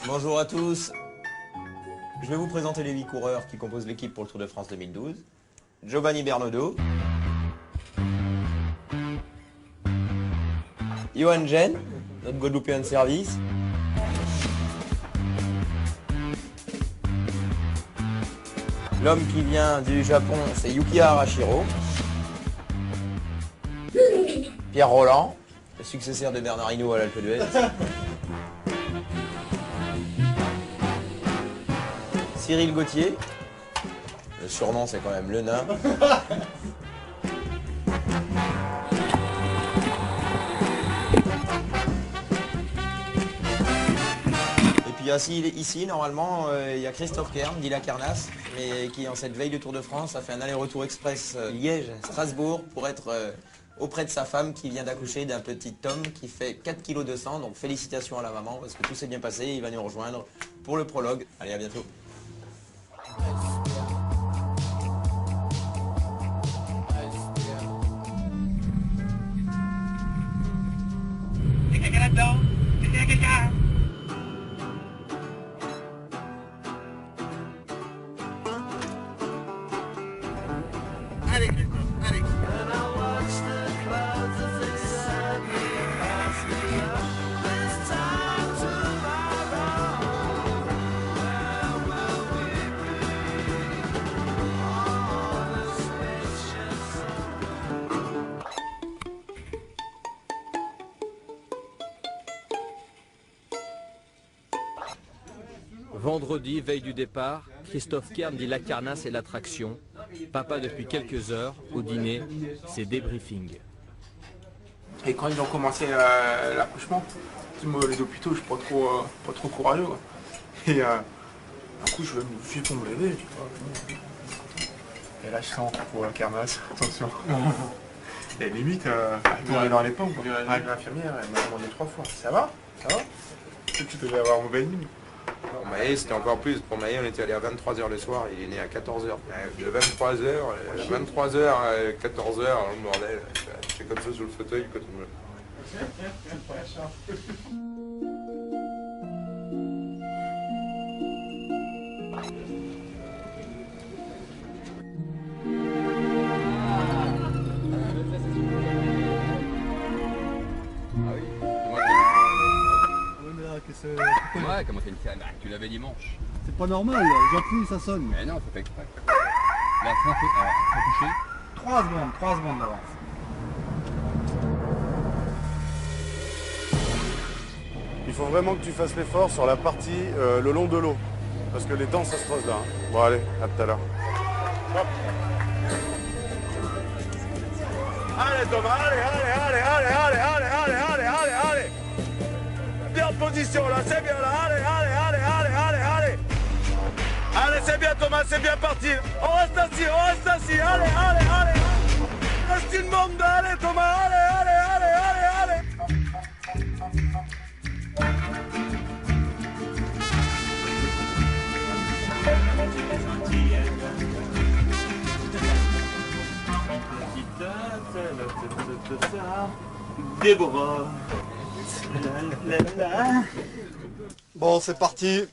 Bonjour à tous. Je vais vous présenter les 8 coureurs qui composent l'équipe pour le Tour de France 2012. Giovanni Bernaudo, Johan Gen, notre Guadeloupéen de service, l'homme qui vient du Japon, c'est Yukiya Arashiro, Pierre Roland, le successeur de Bernard Hinault à l'Alpe d'Huez, Cyril Gauthier, le surnom c'est quand même le nain. Et puis ici normalement, il y a Christophe Kern, dit la Carnasse, mais qui en cette veille du Tour de France a fait un aller-retour express Liège-Strasbourg pour être auprès de sa femme qui vient d'accoucher d'un petit homme qui fait 4,2 kg. Donc félicitations à la maman parce que tout s'est bien passé, il va nous rejoindre pour le prologue. Allez, à bientôt. C'est quelqu'un là-dedans? C'est quelqu'un? Allez, allez. Vendredi, veille du départ, Christophe Kern dit la Carnasse et l'attraction. Papa depuis quelques heures, au dîner, c'est débriefing. Et quand ils ont commencé l'accouchement, les hôpitaux, je suis pas trop courageux. Quoi. Et du coup, je me suis pour me lever. Et là, je sens pour la Carnasse, attention. Et limite, elle est dans les pommes. L'infirmière, elle m'a demandé 3 fois. Ça va? Ça va? Tu devais avoir une mauvaise nuit. Pour Maë, c'était encore plus. Pour Maë, on était allé à 23h le soir, il est né à 14h. De 23h à 14h, le bordel. J'étais comme ça sur le fauteuil quand on me... Ouais, comment t'as une tu l'avais dimanche. C'est pas normal, j'appuie, ça sonne. Mais non, faut pas exprès. La fin, faut toucher. 3 secondes d'avance. Il faut vraiment que tu fasses l'effort sur la partie le long de l'eau. Parce que les dents, ça se creuse là. Hein. Bon, allez, à tout à l'heure. Allez Thomas, allez. Bien en position là, c'est bien là, allez. Allez, c'est bien Thomas, c'est bien parti. On reste assis, allez. Reste une bombe, allez Thomas, allez. Déborah. Bon, c'est parti.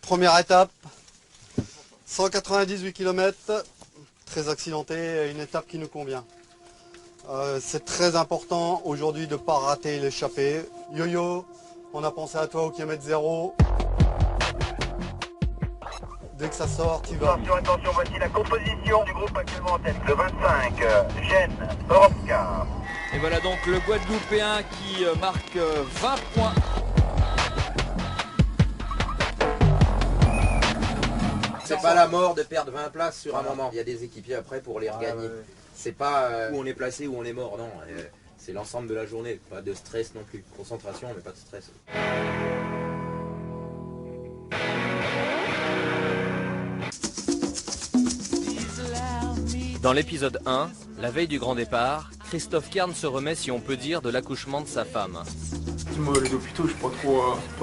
Première étape. 198 km. Très accidenté, une étape qui nous convient. C'est très important aujourd'hui de ne pas rater l'échappée. Yo-Yo, on a pensé à toi au kilomètre 0. Dès que ça sort, tu vas. Attention, voici la composition du groupe actuellement en tête. Le 25, Gênes, Europcar. Et voilà donc le Guadeloupéen qui marque 20 points. C'est pas la mort de perdre 20 places sur un moment. Il y a des équipiers après pour les regagner. C'est pas où on est placé, où on est mort, non. C'est l'ensemble de la journée. Pas de stress non plus. Concentration, mais pas de stress. Dans l'épisode 1, la veille du grand départ, Christophe Kern se remet, si on peut dire, de l'accouchement de sa femme. Les hôpitaux, je suis pas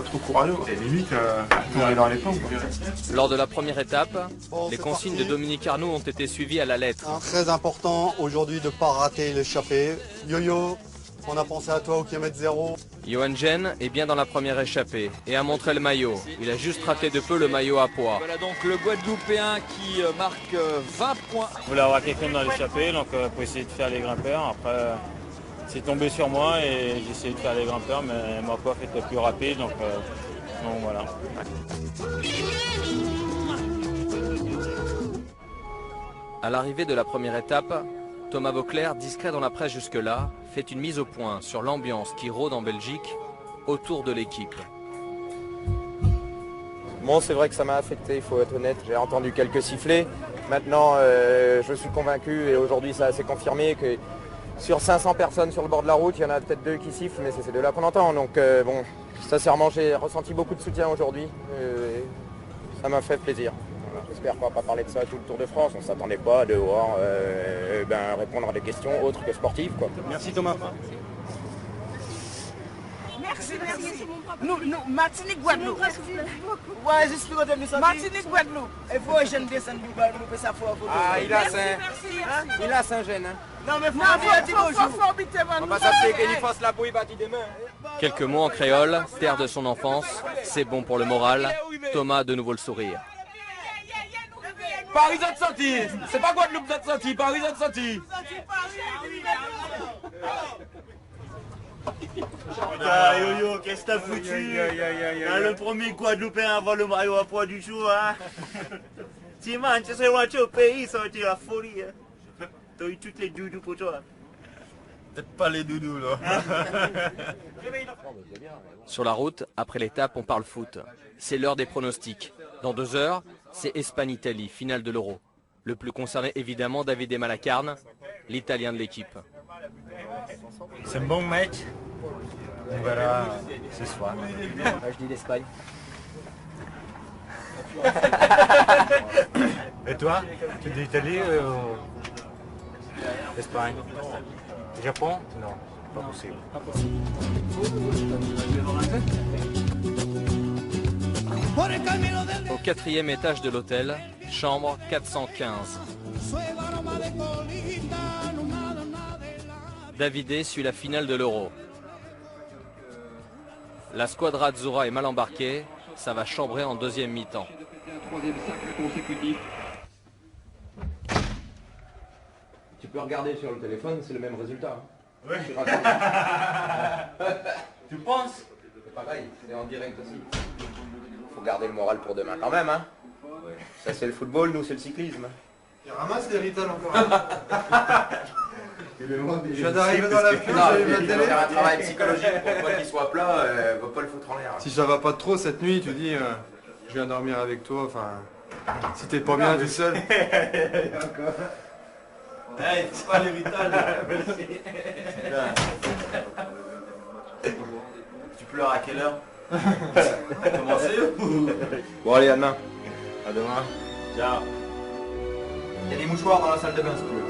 trop courageux. Et limite, elle est dans les pommes. Lors de la première étape, les consignes de Dominique Arnoux ont été suivies à la lettre. Très important aujourd'hui de ne pas rater l'échappée. Yo-Yo, On a pensé à toi au kilomètre 0. Johan Gen est bien dans la première échappée et a montré le maillot. Il a juste raté de peu le maillot à poids. Voilà donc le Guadeloupéen qui marque 20 points. Je voulais avoir quelqu'un dans l'échappée, donc pour essayer de faire les grimpeurs. Après, c'est tombé sur moi et j'ai essayé de faire les grimpeurs, mais ma coiffe était plus rapide, donc voilà. À l'arrivée de la première étape, Thomas Voeckler, discret dans la presse jusque-là, fait une mise au point sur l'ambiance qui rôde en Belgique autour de l'équipe. Bon, c'est vrai que ça m'a affecté, il faut être honnête. J'ai entendu quelques sifflets. Maintenant, je suis convaincu, et aujourd'hui ça s'est confirmé, que sur 500 personnes sur le bord de la route, il y en a peut-être 2 qui sifflent, mais c'est ces 2-là qu'on entend. Donc bon, sincèrement, j'ai ressenti beaucoup de soutien aujourd'hui. Ça m'a fait plaisir. J'espère qu'on ne va pas parler de ça tout le Tour de France. On ne s'attendait pas à devoir répondre à des questions autres que sportives, quoi. Merci Thomas. Merci. Nous, Martinique, Guadeloupe. Ouais, j'explique Martinique, Guadeloupe. Il faut que je descende du Guadeloupe et ça faut. Ah, il a Saint-Gène. Non, mais faut habiter. On va s'appeler qu'il fasse la bouille bâtie demain. Quelques mots en créole, terre de son enfance, c'est bon pour le moral. Thomas a de nouveau le sourire. Paris a sorti. C'est pas Guadeloupe a sorti. Paris a sorti. Ah, Yo-Yo, qu'est-ce que t'as foutu? Le premier Guadeloupéen à avoir le maillot à poids du jour, hein? Timan, tu sais, rentré au pays, ça a été la folie, hein? T'as eu toutes les doudous pour toi. Peut-être pas les doudous, là. Sur la route, après l'étape, on parle foot. C'est l'heure des pronostics. Dans 2 heures, c'est Espagne-Italie, finale de l'Euro. Le plus concerné, évidemment, Davide Malacarne, l'Italien de l'équipe. C'est un bon match. On verra ce soir. Je dis l'Espagne. Et toi, tu dis Italie ou Espagne? Japon? Non, pas possible. Au 4e étage de l'hôtel, chambre 415. Davide suit la finale de l'Euro. La squadra Azzurra est mal embarquée, ça va chambrer en deuxième mi-temps. Tu peux regarder sur le téléphone, c'est le même résultat. Hein. Ouais. Tu penses? C'est pareil, c'est en direct aussi. Faut garder le moral pour demain quand même, hein. Ça c'est le football, nous c'est le cyclisme. Il ramasse les Rital encore. Je viens d'arriver dans la pluie, j'ai vu la télé. Faire un travail psychologique pour pas qu'il soit plat, va pas le foutre en l'air. Si ça va pas trop cette nuit, tu dis je viens dormir avec toi, enfin si t'es pas bien tout seul. Hey, c'est pas les Rital. Tu pleures à quelle heure? Commencé ou... Bon allez, à demain. À demain. Ciao. Il y a des mouchoirs dans la salle de bain si tu veux.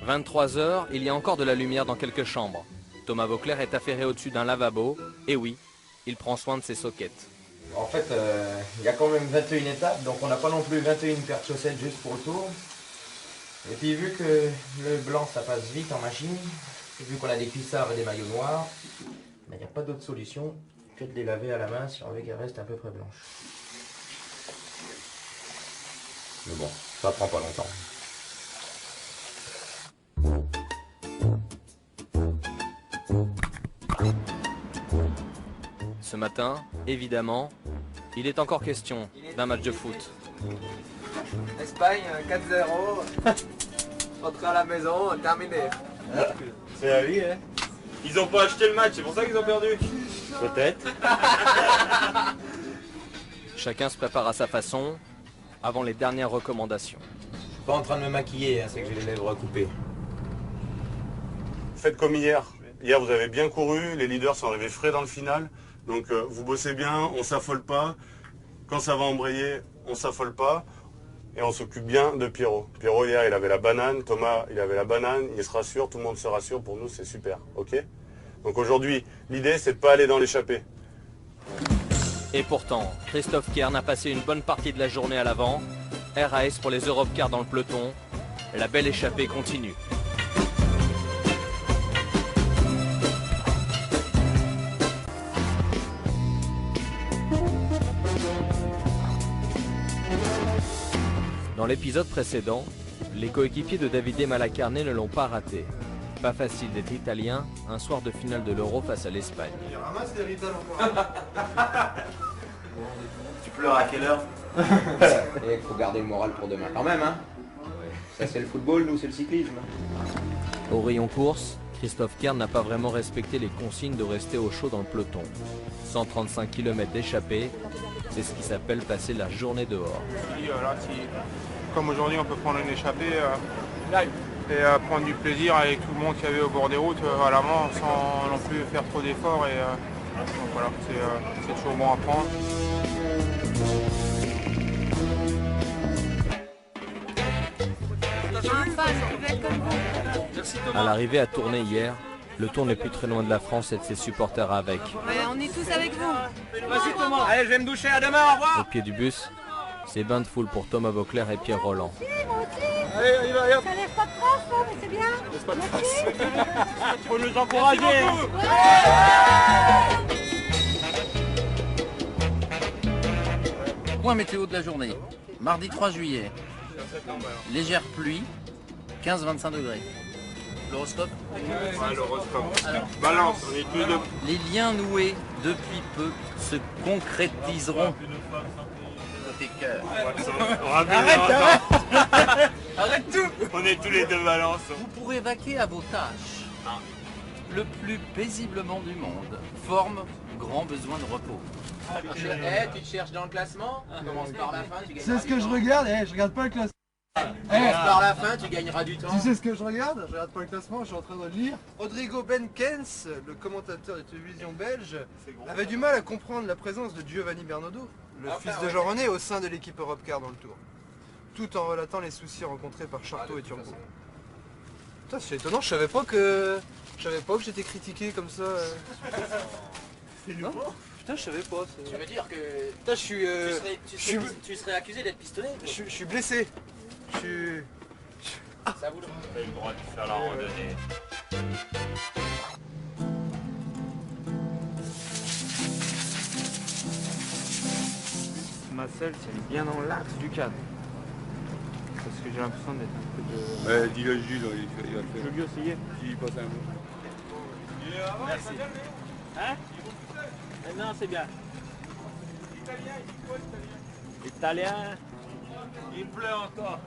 23h, il y a encore de la lumière dans quelques chambres. Thomas Voeckler est affairé au-dessus d'un lavabo, et oui, il prend soin de ses sockets. En fait, il y a quand même 21 étapes, donc on n'a pas non plus 21 paires de chaussettes juste pour le tour. Et puis vu que le blanc ça passe vite en machine, et vu qu'on a des cuissards et des maillots noirs, il n'y a pas d'autre solution que de les laver à la main si on veut qu'elles restent à peu près blanches. Mais bon, ça prend pas longtemps. Ce matin, évidemment, il est encore question d'un match de foot. Espagne, 4-0, rentrer à la maison, terminé. C'est la vie, hein. Ils ont pas acheté le match, c'est pour ça qu'ils ont perdu. Peut-être. Chacun se prépare à sa façon, avant les dernières recommandations. Je suis pas en train de me maquiller, hein, c'est que j'ai les lèvres coupées. Faites comme hier. Hier, vous avez bien couru, les leaders sont arrivés frais dans le final. Donc, vous bossez bien, on s'affole pas. Quand ça va embrayer, on s'affole pas. Et on s'occupe bien de Pierrot. Pierrot, hier, il avait la banane. Thomas, il avait la banane. Il se rassure, tout le monde se rassure. Pour nous, c'est super. OK? Donc aujourd'hui, l'idée, c'est de pas aller dans l'échappée. Et pourtant, Christophe Kern a passé une bonne partie de la journée à l'avant. RAS pour les Europecars dans le peloton. La belle échappée continue. Dans l'épisode précédent, les coéquipiers de Davide Malacarne ne l'ont pas raté. Pas facile d'être italien un soir de finale de l'Euro face à l'Espagne. Tu pleures à quelle heure? Il faut garder le moral pour demain quand même, hein. Ça c'est le football, nous c'est le cyclisme. Au rayon course, Christophe Kern n'a pas vraiment respecté les consignes de rester au chaud dans le peloton. 135 km d'échappée, c'est ce qui s'appelle passer la journée dehors. Là, comme aujourd'hui on peut prendre une échappée et prendre du plaisir avec tout le monde qu'il y avait au bord des routes à l'avant sans non plus faire trop d'efforts. Donc voilà, c'est toujours bon à prendre. À l'arrivée à Tournai hier, le Tour n'est plus très loin de la France et de ses supporters avec. Ouais, on est tous avec vous. Vas-y Thomas. Allez, je vais me doucher, à demain, au revoir. Au pied du bus, c'est bain de foule pour Thomas Vauclair et Pierre Rolland. Allez, on y va, hop. Ça laisse pas de trace, non, mais c'est bien. Laisse pas de trace. Faut nous encourager. Point météo de la journée. Mardi 3 juillet. Légère pluie, 15-25 degrés. L'horoscope? Ouais, l'horoscope. Balance, on est tous deux. Les liens noués depuis peu se concrétiseront. Tes cœurs. Arrête tout. On est tous les deux Valence. Vous pourrez vaquer à vos tâches. Le plus paisiblement du monde. Forme grand besoin de repos. Tu te cherches dans le classement? Commence par la fin, tu gagneras. C'est ce que je regarde, je regarde pas le classement. Par la fin, tu gagneras du temps. Tu sais ce que je regarde? Je regarde pas le classement, je suis en train de le lire. Rodrigo Benkens, le commentateur de télévision belge, avait du mal à comprendre la présence de Giovanni Bernardo, le fils de Jean-René, au sein de l'équipe Europcar dans le Tour. Tout en relatant les soucis rencontrés par Charteau et Turbo. Putain, c'est étonnant, je savais pas que j'étais critiqué comme ça. Non, putain, je savais pas. Tu veux dire que Putain, tu serais accusé d'être pistonné? je suis blessé. Ça vous le T'as eu le droit de faire la randonnée. Ma selle, c'est bien dans l'axe du cadre. Parce que j'ai l'impression d'être un peu de... Ouais, dis-le à Jules, il va le faire. Je veux lui essayer. Il passe un mot. Merci. Hein? Non, c'est bien. Italien. Il pleut encore.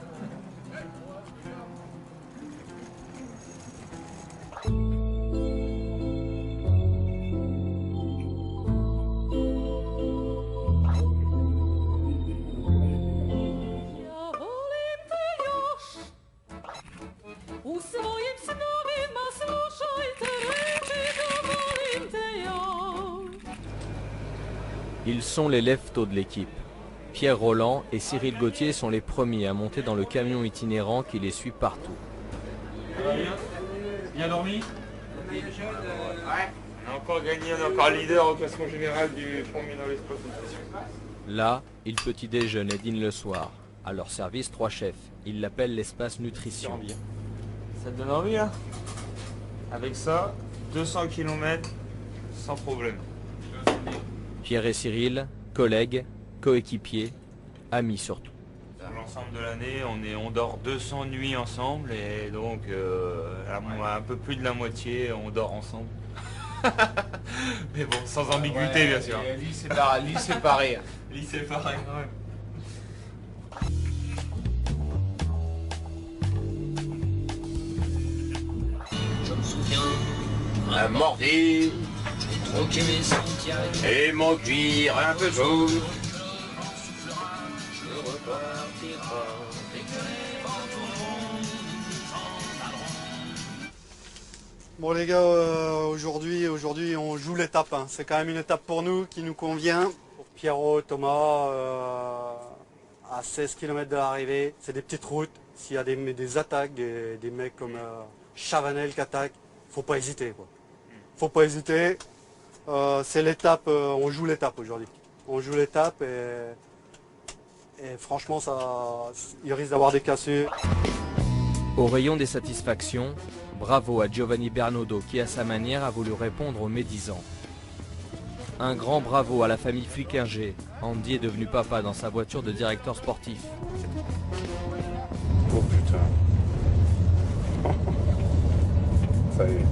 Ils sont les lève-tôt de l'équipe. Pierre Rolland et Cyril Gauthier sont les premiers à monter dans le camion itinérant qui les suit partout. Bien dormi? Ouais. On a encore gagné, on est encore leader au classement général du Front Minor Espace. Là, ils petit déjeunent et dînent le soir. À leur service, 3 chefs. Ils l'appellent l'espace nutrition. Ça te donne envie, hein? Avec ça, 200 km sans problème. Pierre et Cyril, collègues, coéquipiers, amis surtout. Pour l'ensemble de l'année, on dort 200 nuits ensemble et donc un peu plus de la moitié, on dort ensemble. Mais bon, sans ambiguïté, bien sûr. Lit séparé. Lit séparé. Lit séparé, ouais. Je me souviens, un mordi, j'ai troqué mes sentiers et mon cuir un peu jaune. Je repartira. Bon les gars, aujourd'hui on joue l'étape. Hein. C'est quand même une étape pour nous qui nous convient. Pour Pierrot, Thomas, à 16 km de l'arrivée, c'est des petites routes. S'il y a des attaques, des mecs comme Chavanel qui attaquent, faut pas hésiter, quoi. Faut pas hésiter. C'est l'étape, on joue l'étape aujourd'hui. on joue l'étape et franchement, il risque d'avoir des cassures. Au rayon des satisfactions, bravo à Giovanni Bernaudo qui à sa manière a voulu répondre aux médisants. Un grand bravo à la famille Flickinger. Andy est devenu papa dans sa voiture de directeur sportif. Oh putain. Ça y est.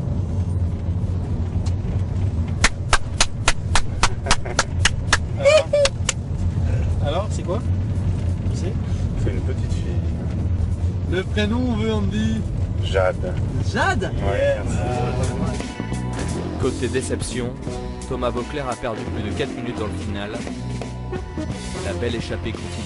Alors, c'est quoi? Qui c'est? C'est une petite fille. Le prénom, on veut, Andy. Jade. Jade? Ouais. Côté déception, Thomas Voeckler a perdu plus de 4 minutes dans le final. La belle échappée continue.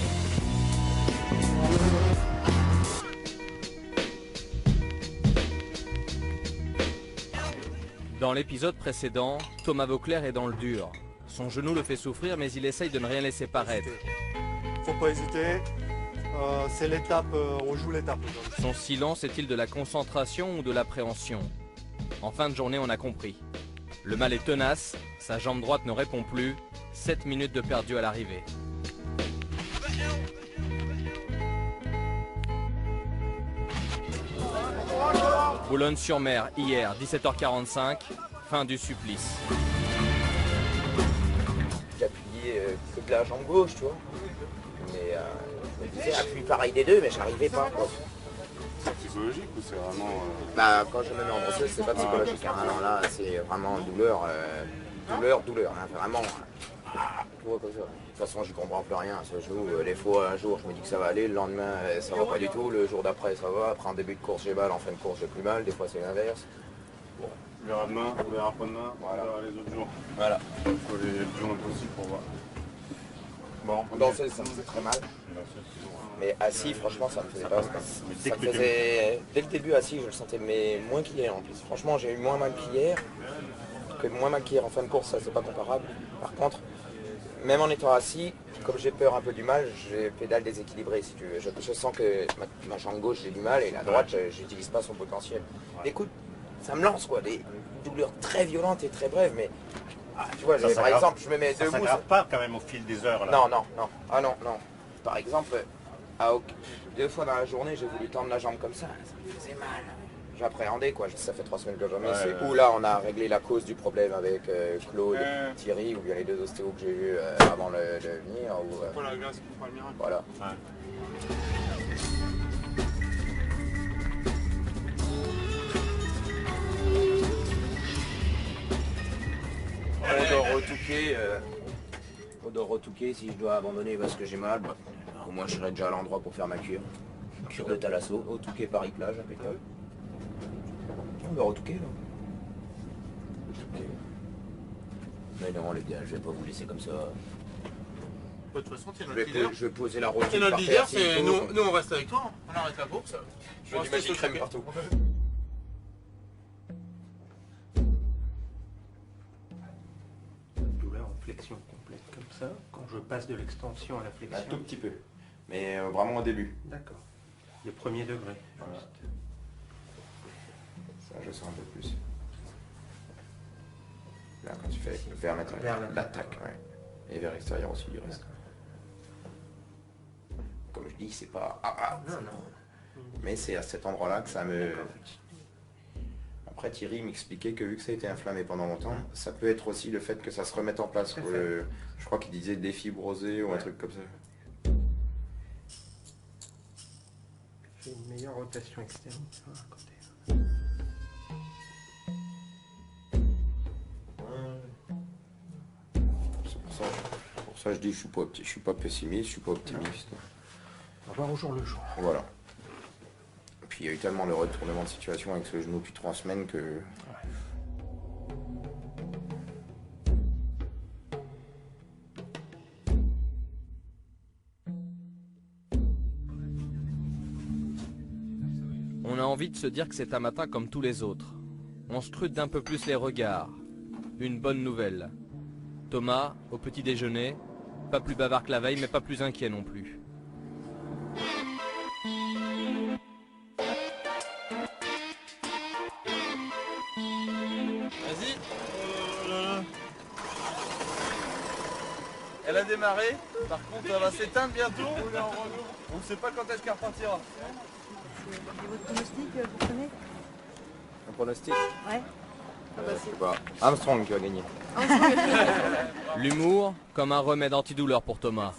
Dans l'épisode précédent, Thomas Voeckler est dans le dur. Son genou le fait souffrir, mais il essaye de ne rien laisser paraître. Faut pas hésiter. C'est l'étape, on joue l'étape. Son silence est-il de la concentration ou de l'appréhension? En fin de journée, on a compris. Le mal est tenace, sa jambe droite ne répond plus. 7 minutes de perdu à l'arrivée. Boulogne-sur-Mer, hier, 17h45, fin du supplice. J'appuyais que de la jambe gauche, tu vois. Mais je me disais, appui pareil des deux, mais j'arrivais pas. C'est psychologique ou c'est vraiment... Bah, quand je me mets en brosseuse, c'est pas psychologique. Hein. Non, là, c'est vraiment douleur, douleur. Hein. Vraiment, tu vois, comme ça. De toute façon, j'y comprends plus rien. Ce genou, des fois, un jour, je me dis que ça va aller. Le lendemain, ça va pas du tout. Le jour d'après, ça va. Après, en début de course, j'ai mal. En fin de course, j'ai plus mal. Des fois, c'est l'inverse. Bon. On verra demain, on verra après-demain, voilà. On verra les autres jours. Voilà. Il faut les jours possibles pour voir. Bon, danser, ça me faisait très mal. Mais assis, franchement, ça me faisait pas. Ça me faisait... Dès le début, assis, je le sentais, mais moins qu'hier en plus. Franchement, j'ai eu moins mal qu'hier. En fin de course, ça, c'est pas comparable. Par contre, même en étant assis, comme j'ai peur un peu du mal, je pédale déséquilibré, si tu veux. Je sens que ma jambe gauche, j'ai du mal, et la droite, j'utilise pas son potentiel. Écoute, ça me lance, quoi, des douleurs très violentes et très brèves, mais... Ah, tu vois, par exemple, je me mets debout... Ça s'aggrave pas quand même au fil des heures, là. Non. Ah non. Par exemple, 2 fois dans la journée, j'ai voulu tendre la jambe comme ça me faisait mal. J'appréhendais, quoi. Ça fait 3 semaines que j'en ai. C'est où là, on a réglé la cause du problème avec Claude, Thierry, ou bien les 2 ostéos que j'ai vus avant de venir. Ou, la glace qui fera le miracle. Voilà. On doit retouquer si je dois abandonner parce que j'ai mal. Bah, au moins je serai déjà à l'endroit pour faire ma cure. Cure de Thalasso, au Touquet Paris-Plage, impeccable. On doit retouquer là. Mais non les gars, je vais pas vous laisser comme ça. De toute façon, t'es notre leader. Je vais poser la routine. T'es notre leader, nous on reste avec toi. On arrête la course. Je veux du Magic Crème partout. Douleur en flexion complète comme ça, quand je passe de l'extension à la flexion. Un tout petit peu, mais vraiment au début. D'accord. Les premiers degrés. Voilà. Ça, je sens un peu plus. Là, quand tu fais vers l'intérieur, l'attaque, ouais. Et vers l'extérieur aussi, du reste. Comme je dis, c'est pas... non. Mais c'est à cet endroit-là que ça me... Après, Thierry m'expliquait que vu que ça a été inflammé pendant longtemps, ça peut être aussi le fait que ça se remette en place. Je crois qu'il disait défibrosé ou un truc comme ça. J'ai une meilleure rotation externe à côté. C'est pour ça je dis je suis pas pessimiste, je suis pas optimiste. On va voir au jour le jour. Voilà. Et puis il y a eu tellement de retournement de situation avec ce genou depuis 3 semaines que... On a envie de se dire que c'est un matin comme tous les autres. On scrute d'un peu plus les regards. Une bonne nouvelle. Thomas, au petit déjeuner, pas plus bavard que la veille, mais pas plus inquiet non plus. Vas-y. Elle a démarré, par contre elle va s'éteindre bientôt. On ne sait pas quand est-ce qu'elle repartira. Et votre pronostic, vous prenez? Un pronostic? Ouais. Je sais pas. Armstrong qui va gagner. L'humour comme un remède antidouleur pour Thomas.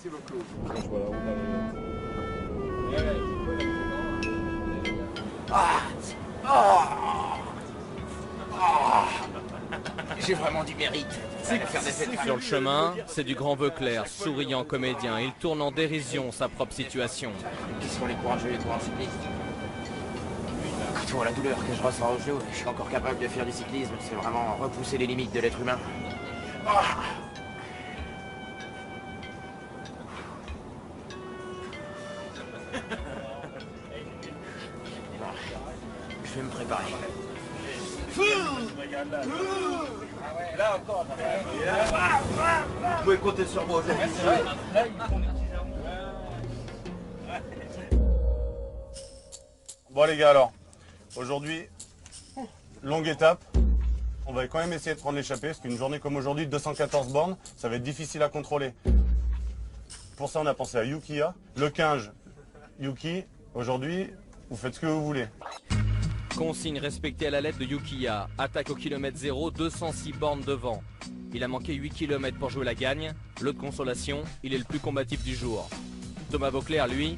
J'ai vraiment du mérite. Sur le chemin, c'est du grand vœu clair, souriant comédien. Il tourne en dérision sa propre situation. Qui sont les courageux, les coureurs cyclistes? Quand tu vois la douleur que je ressens au genou, je suis encore capable de faire du cyclisme. C'est vraiment repousser les limites de l'être humain. Je vais me préparer. Là encore, vous pouvez compter sur moi aujourd'hui. Bon les gars alors, aujourd'hui, longue étape. On va quand même essayer de prendre l'échappée, parce qu'une journée comme aujourd'hui, 214 bornes, ça va être difficile à contrôler. Pour ça on a pensé à Yukiya. Le 15, Yuki, aujourd'hui, vous faites ce que vous voulez. Consigne respectée à la lettre de Yukiya. Attaque au kilomètre 0, 206 bornes devant. Il a manqué 8 km pour jouer la gagne. L'autre consolation, il est le plus combatif du jour. Thomas Voeckler, lui,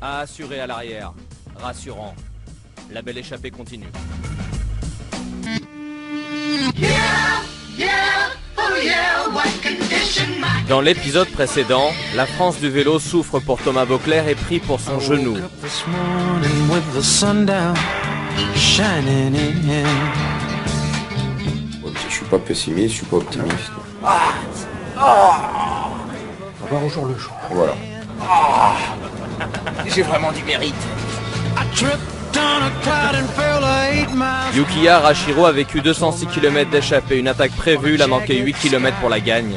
a assuré à l'arrière. Rassurant. La belle échappée continue. Dans l'épisode précédent, la France du vélo souffre pour Thomas Voeckler et prie pour son genou. Je suis pas pessimiste, je suis pas optimiste. On va voir au jour le jour. Voilà. J'ai vraiment du mérite. Yukiya Rashiro a vécu 206 km d'échappée, une attaque prévue, il a manqué 8 km pour la gagne.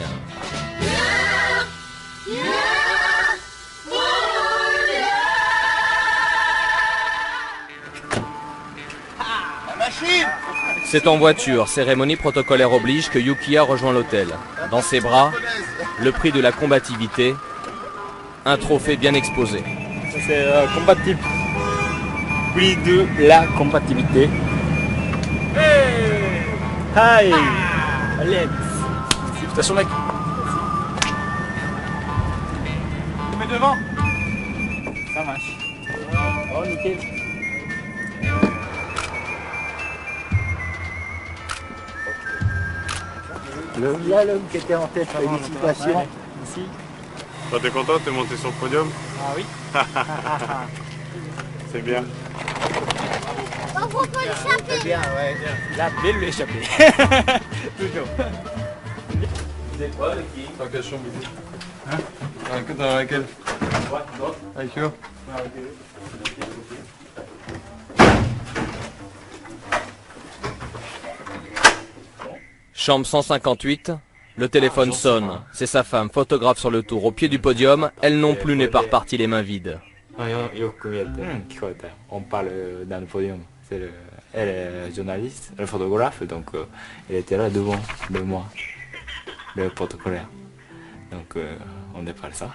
C'est en voiture, cérémonie protocolaire oblige, que Yukiya rejoint l'hôtel. Dans ses bras, le prix de la combativité, un trophée bien exposé. C'est compatible. Prix de la compatibilité. Hey! Allez! Félicitations mec! Tu mets devant? Ça marche. Oh nickel. Là l'homme qui était en tête, félicitations. Ici. Toi t'es content, t'es monté sur le podium? Ah oui. C'est bien. C'est bien, ouais. La belle échappée. Toujours. C'est quoi l'équipe? Dans quelle chambre vous êtes? Hein? Dans laquelle? Avec eux? Chambre 158, le téléphone sonne. C'est sa femme, photographe sur le tour. Au pied du podium, elle non plus n'est pas repartie les mains vides. On parle dans le podium. Elle est journaliste, le photographe, donc elle était là devant de moi, le protocolaire. Donc on est parlé ça.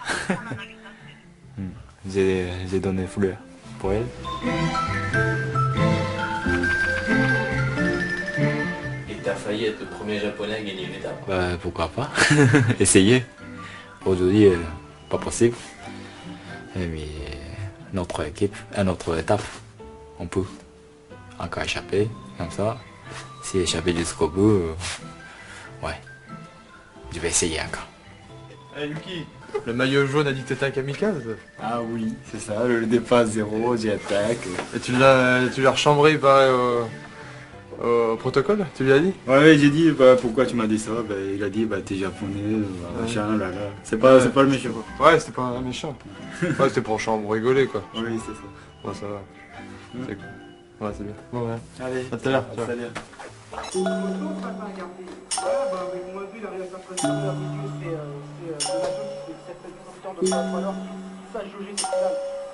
J'ai donné fleur pour elle. Et t'as failli être le premier japonais à gagner une étape. Bah, pourquoi pas. Essayer. Aujourd'hui, pas possible. Mais notre équipe, à notre étape, on peut encore échapper, comme ça. Si échapper jusqu'au bout, ouais. Je vais essayer encore. Hey Yuki, le maillot jaune a dit que t'étais un kamikaze? Ah oui, c'est ça, le départ 0, j'attaque. Et tu l'as rechambré pareil au protocole, tu lui as dit? Ouais, j'ai dit bah, pourquoi tu m'as dit ça, bah, il a dit bah t'es japonais, machin, là là. C'est pas le méchant. Ouais, c'était pas un méchant. Ouais, c'était pour chambre rigoler quoi. Oui, c'est ça. Bon, ça va. C'est cool. Ouais, c'est bien. Bon, ouais. Allez, à tout à l'heure.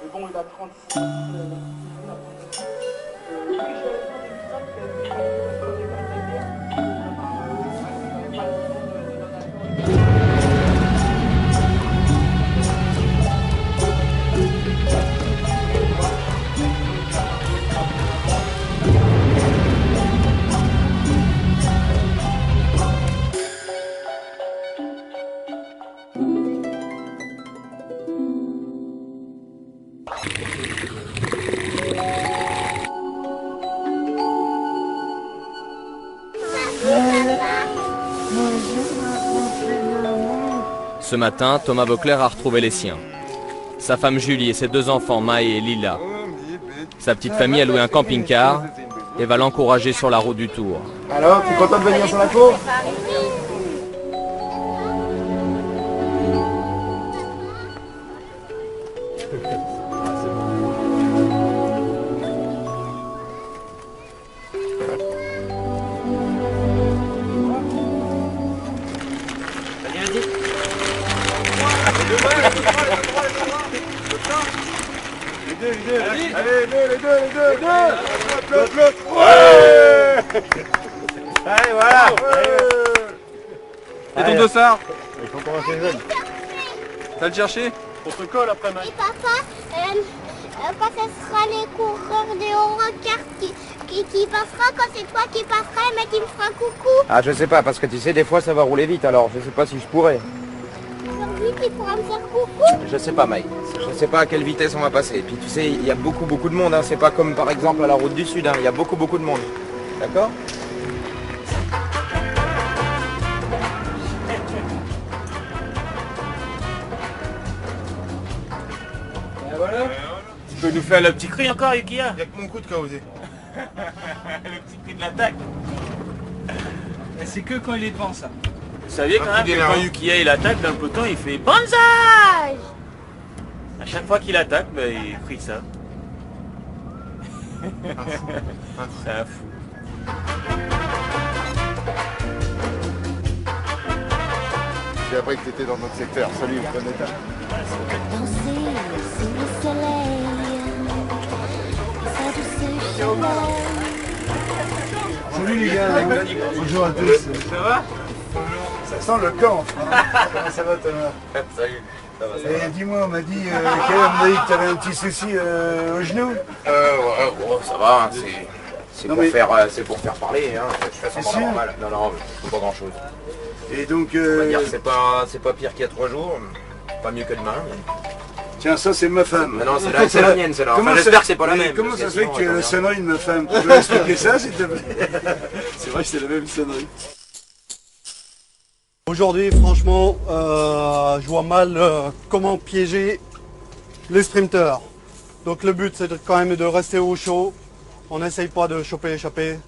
Mais bon, il a 36. Ce matin, Thomas Voeckler a retrouvé les siens. Sa femme Julie et ses 2 enfants, Maë et Lila. Sa petite famille a loué un camping-car et va l'encourager sur la route du Tour. Alors, tu es content de venir sur la cour? Allez, voilà. Et ton dossard? Il faut qu'on fasse jeune. T'as le cherché? Protocole après match. Et papa, quand ce sera les coureurs de Eurocar qui passera, quand c'est toi qui passeras, mais qui me fera coucou. Ah, je sais pas, parce que tu sais, des fois ça va rouler vite, alors je sais pas si je pourrais. Aujourd'hui, tu pourras me faire coucou. Je sais pas, Mike. Je sais pas à quelle vitesse on va passer. Et puis tu sais, il y a beaucoup de monde, hein. C'est pas comme par exemple à la route du Sud, hein. Il y a beaucoup de monde. D'accord? Voilà. Tu peux nous faire le petit cri encore, Yukiya? Il y a que mon coup de qu'a osé. Le petit cri de l'attaque. C'est que quand il est devant ça. Vous saviez quand même que quand Yukiya il attaque dans le peloton, il fait banzai. À chaque fois qu'il attaque, ben, il crie ça. C'est un fou. J'ai appris que tu étais dans notre secteur. Salut, bon état. Salut les gars, bonjour à tous. Ça va? Ça sent le camp. Comment ça va Thomas? Salut, ça va, ça va. Et dis-moi, on m'a dit que tu avais un petit souci au genou. Ouais, ça va, hein, c'est Non, pour, mais- pour faire parler, hein. Je fais C'est ça sûr? normal. Non, c'est pas grand chose. Et donc, On va dire que c'est pas pire qu'il y a 3 jours, pas mieux que demain. Mais... tiens, ça c'est ma femme. Mais non, c'est la mienne, c'est la. Comment Enfin, ça- j'espère que c'est pas la mais même. Comment parce ça se fait sinon, que tu as la attends, sonnerie de ma femme? Tu peux expliquer ça s'il te plaît? C'est vrai que c'est la même sonnerie. Aujourd'hui, franchement, je vois mal comment piéger les sprinteurs. Donc le but, c'est quand même de rester au chaud. On n'essaye pas de choper l'échappée.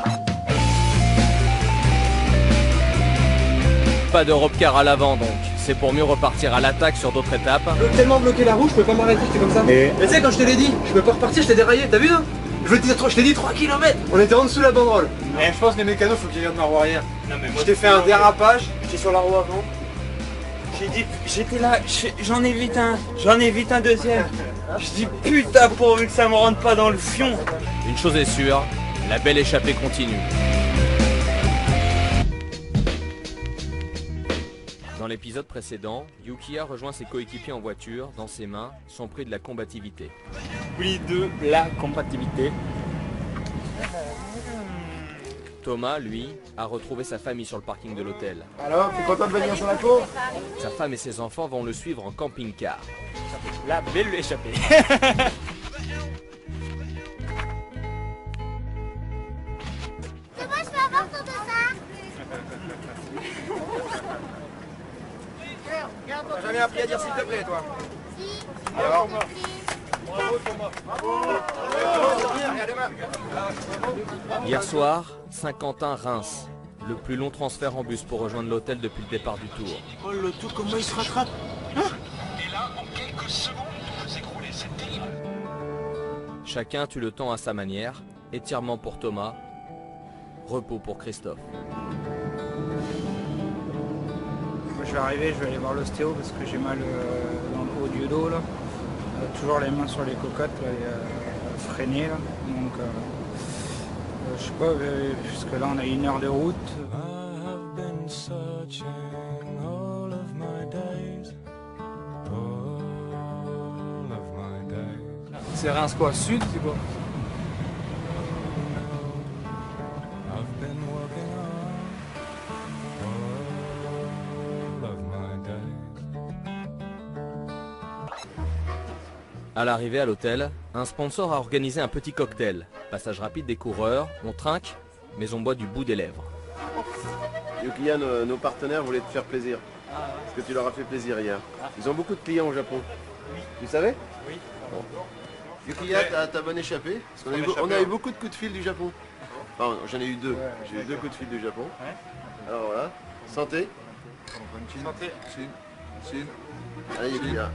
Pas d'Europe-car à l'avant donc. C'est pour mieux repartir à l'attaque sur d'autres étapes. Je veux tellement bloquer la roue, je peux pas m'arrêter, c'est comme ça. Mais tu sais, quand je te l'ai dit, je peux pas repartir, je t'ai déraillé, t'as vu hein? Je t'ai dit 3 km. On était en dessous de la banderole. Mais je pense que les mécanos, faut qu'ils regardent ma roue arrière. Non, mais Je t'ai fait un dérapage, j'étais sur la roue avant. J'ai dit, j'étais là, j'en évite un deuxième. Je dis putain, pourvu que ça me rentre pas dans le fion. Une chose est sûre, la belle échappée continue. Dans l'épisode précédent, Yukiya rejoint ses coéquipiers en voiture. Dans ses mains, son prix de la combativité. Oui, de la compatibilité. Thomas, lui, a retrouvé sa famille sur le parking de l'hôtel. Alors, tu es content de venir sur la cour? Sa femme et ses enfants vont le suivre en camping-car. La belle échappée. C'est moi, je peux avoir ton dossard. T'as jamais appris à dire s'il te plaît, toi? Si. Alors, Bravo Thomas. Hier soir, Saint-Quentin-Reims. Le plus long transfert en bus pour rejoindre l'hôtel depuis le départ du Tour. Oh le tout, comment il se rattrape? Chacun tue le temps à sa manière. Étirement pour Thomas. Repos pour Christophe. Moi, je vais arriver, je vais aller voir l'ostéo parce que j'ai mal dans le haut du dos là. Toujours les mains sur les cocottes là, et, freinées là. Donc je sais pas, puisque là on a 1 heure de route. C'est Reims quoi? Sud, c'est quoi? À l'arrivée à l'hôtel, un sponsor a organisé un petit cocktail. Passage rapide des coureurs, on trinque, mais on boit du bout des lèvres. Yukiya, nos partenaires voulaient te faire plaisir. Parce que tu leur as fait plaisir hier. Ils ont beaucoup de clients au Japon. Oui. Tu savais? Oui. Bon. Yukiya, t'as bonne échappée? Parce qu'on on a eu beaucoup de coups de fil du Japon. Enfin, j'en ai eu deux. J'ai eu 2 coups de fil du Japon. Alors voilà. Santé. Santé. Allez, Yukiya.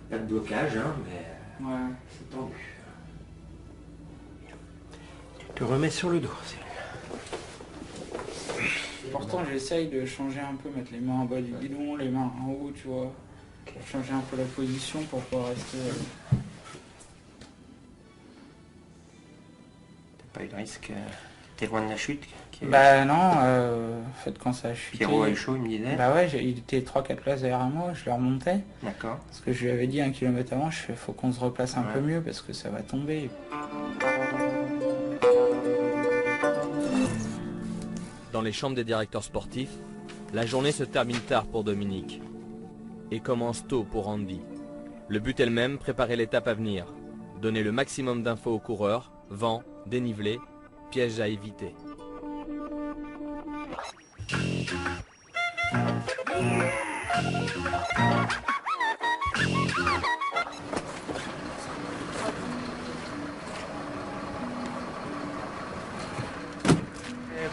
Pas de blocage, hein, mais c'est tendu. Tu te remets sur le dos, c'est Pourtant j'essaye de changer un peu, mettre les mains en bas du guidon, les mains en haut, tu vois. Pour changer un peu la position pour pouvoir rester... T'as pas eu de risque? T'es loin de la chute? Bah non, en fait quand ça a chuté... Pierrot a eu chaud, il me disait. Bah ouais, il était 3-4 places derrière moi, je le remontais. D'accord. Parce que je lui avais dit 1 kilomètre avant, je fais faut qu'on se replace un peu mieux parce que ça va tomber. Dans les chambres des directeurs sportifs, la journée se termine tard pour Dominique et commence tôt pour Andy. Le but est le même, préparer l'étape à venir. Donner le maximum d'infos aux coureurs, vent, dénivelé, pièges à éviter.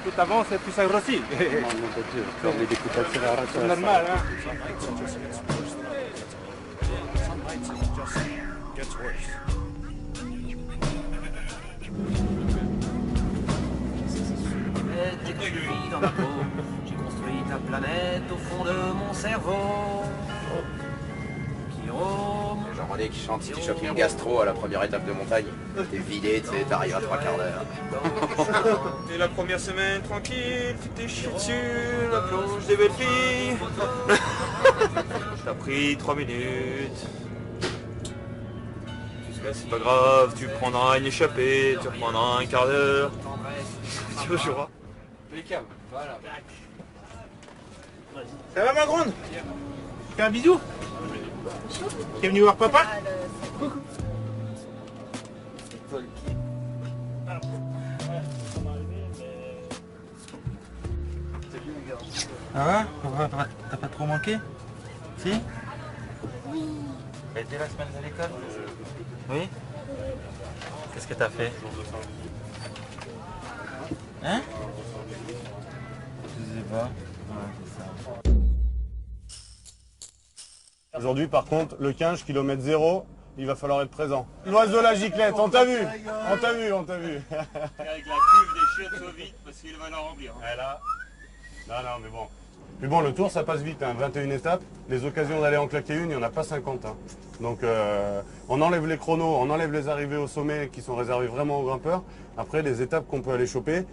Plus t'avances, plus ça grossit. C'est normal, hein. T'écris dans ma peau, j'ai construit ta planète au fond de mon cerveau. Pierrot. Jean-René qui chante, si tu chopes une gastro à la première étape de montagne, t'es vidé, tu sais, t'arrives à 3 quarts d'heure. Et la première semaine tranquille, tu t'es chié dessus, la plonge des belles filles. T'as pris 3 minutes. C'est pas grave, tu prendras une échappée, tu reprendras un quart d'heure. Tu veux jouer? Voilà. Ça va ma grande? Fais un bisou? T'es venu voir papa? Coucou. Ah ouais? T'as pas trop manqué? Si? Oui. T'as été la semaine à l'école? Oui? Qu'est-ce que t'as fait? Hein? Je sais pas. Ouais, c'est ça. Aujourd'hui, par contre, le 15 km 0, il va falloir être présent. L'oiseau de la giclette, on t'a vu? On t'a vu, on t'a vu. Avec la cuve des chiottes au vide parce qu'il va la remplir. Là. Non, mais bon. Mais bon, le tour, ça passe vite, hein. 21 étapes. Les occasions d'aller en claquer une, il n'y en a pas 50. Hein. Donc, on enlève les chronos, on enlève les arrivées au sommet qui sont réservées vraiment aux grimpeurs. Après, les étapes qu'on peut aller choper,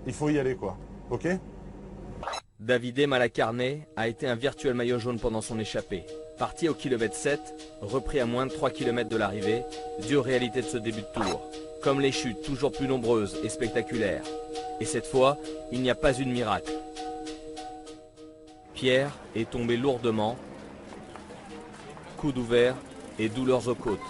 il faut y aller, quoi. Ok? David Malacarné a été un virtuel maillot jaune pendant son échappée. Parti au kilomètre 7, repris à moins de 3 km de l'arrivée, dure réalité de ce début de tour. Comme les chutes toujours plus nombreuses et spectaculaires. Et cette fois, il n'y a pas eu de miracle. Pierre est tombé lourdement, coude ouvert et douleurs aux côtes.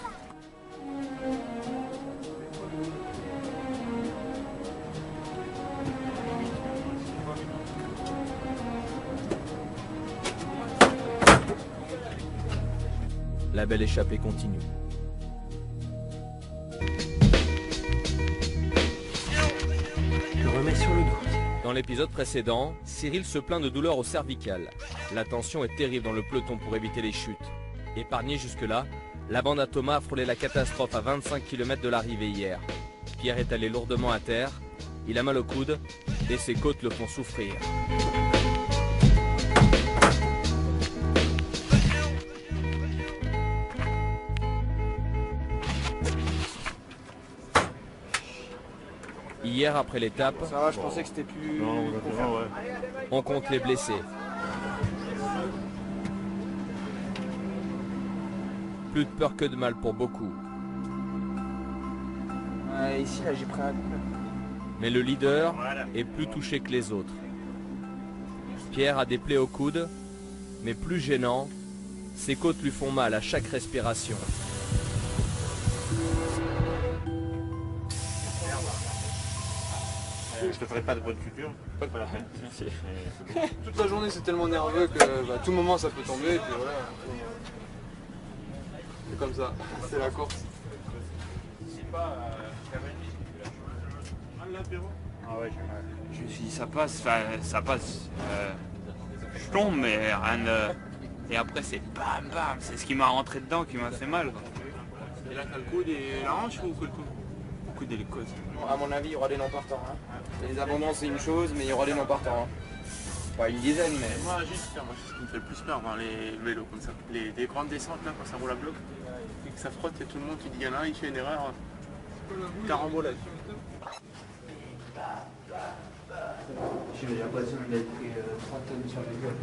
La belle échappée continue. Je remets sur le dos. Dans l'épisode précédent, Cyril se plaint de douleurs au cervical. La tension est terrible dans le peloton pour éviter les chutes. Épargné jusque-là, la bande à Thomas a frôlé la catastrophe à 25 km de l'arrivée hier. Pierre est allé lourdement à terre, il a mal au coude et ses côtes le font souffrir. Hier, après l'étape, Ça va, je pensais que c'était plus... Non, on compte les blessés. Plus de peur que de mal pour beaucoup. Ici, là, j'ai pris un coup. Mais le leader est plus touché que les autres. Pierre a des plaies au coude, mais plus gênant, Ses côtes lui font mal à chaque respiration. Je te ferai pas de bonne culture. Pas la peine. Merci. Toute la journée c'est tellement nerveux que à tout moment ça peut tomber et puis voilà. C'est comme ça, c'est la course. Ah ouais, je me suis dit ça passe, ça passe. Je tombe mais rien de... Et après c'est bam bam, c'est ce qui m'a rentré dedans qui m'a fait mal. Quoi. Et là t'as le coude et la hanche ou que le coude? Le coude et les côtes. À mon avis, il y aura des non partants. Hein. Les abandons c'est une chose, mais il y aura des non partants. Hein. Pas une dizaine, mais... Moi, juste faire, moi, c'est ce qui me fait le plus peur dans les vélos comme ça. Les grandes descentes là, quand ça roule à bloc, et que ça frotte, il y a tout le monde qui dit il y en a un, il fait une erreur. Carambolage. J'ai l'impression qu'il a pris 3 tonnes sur les gueules.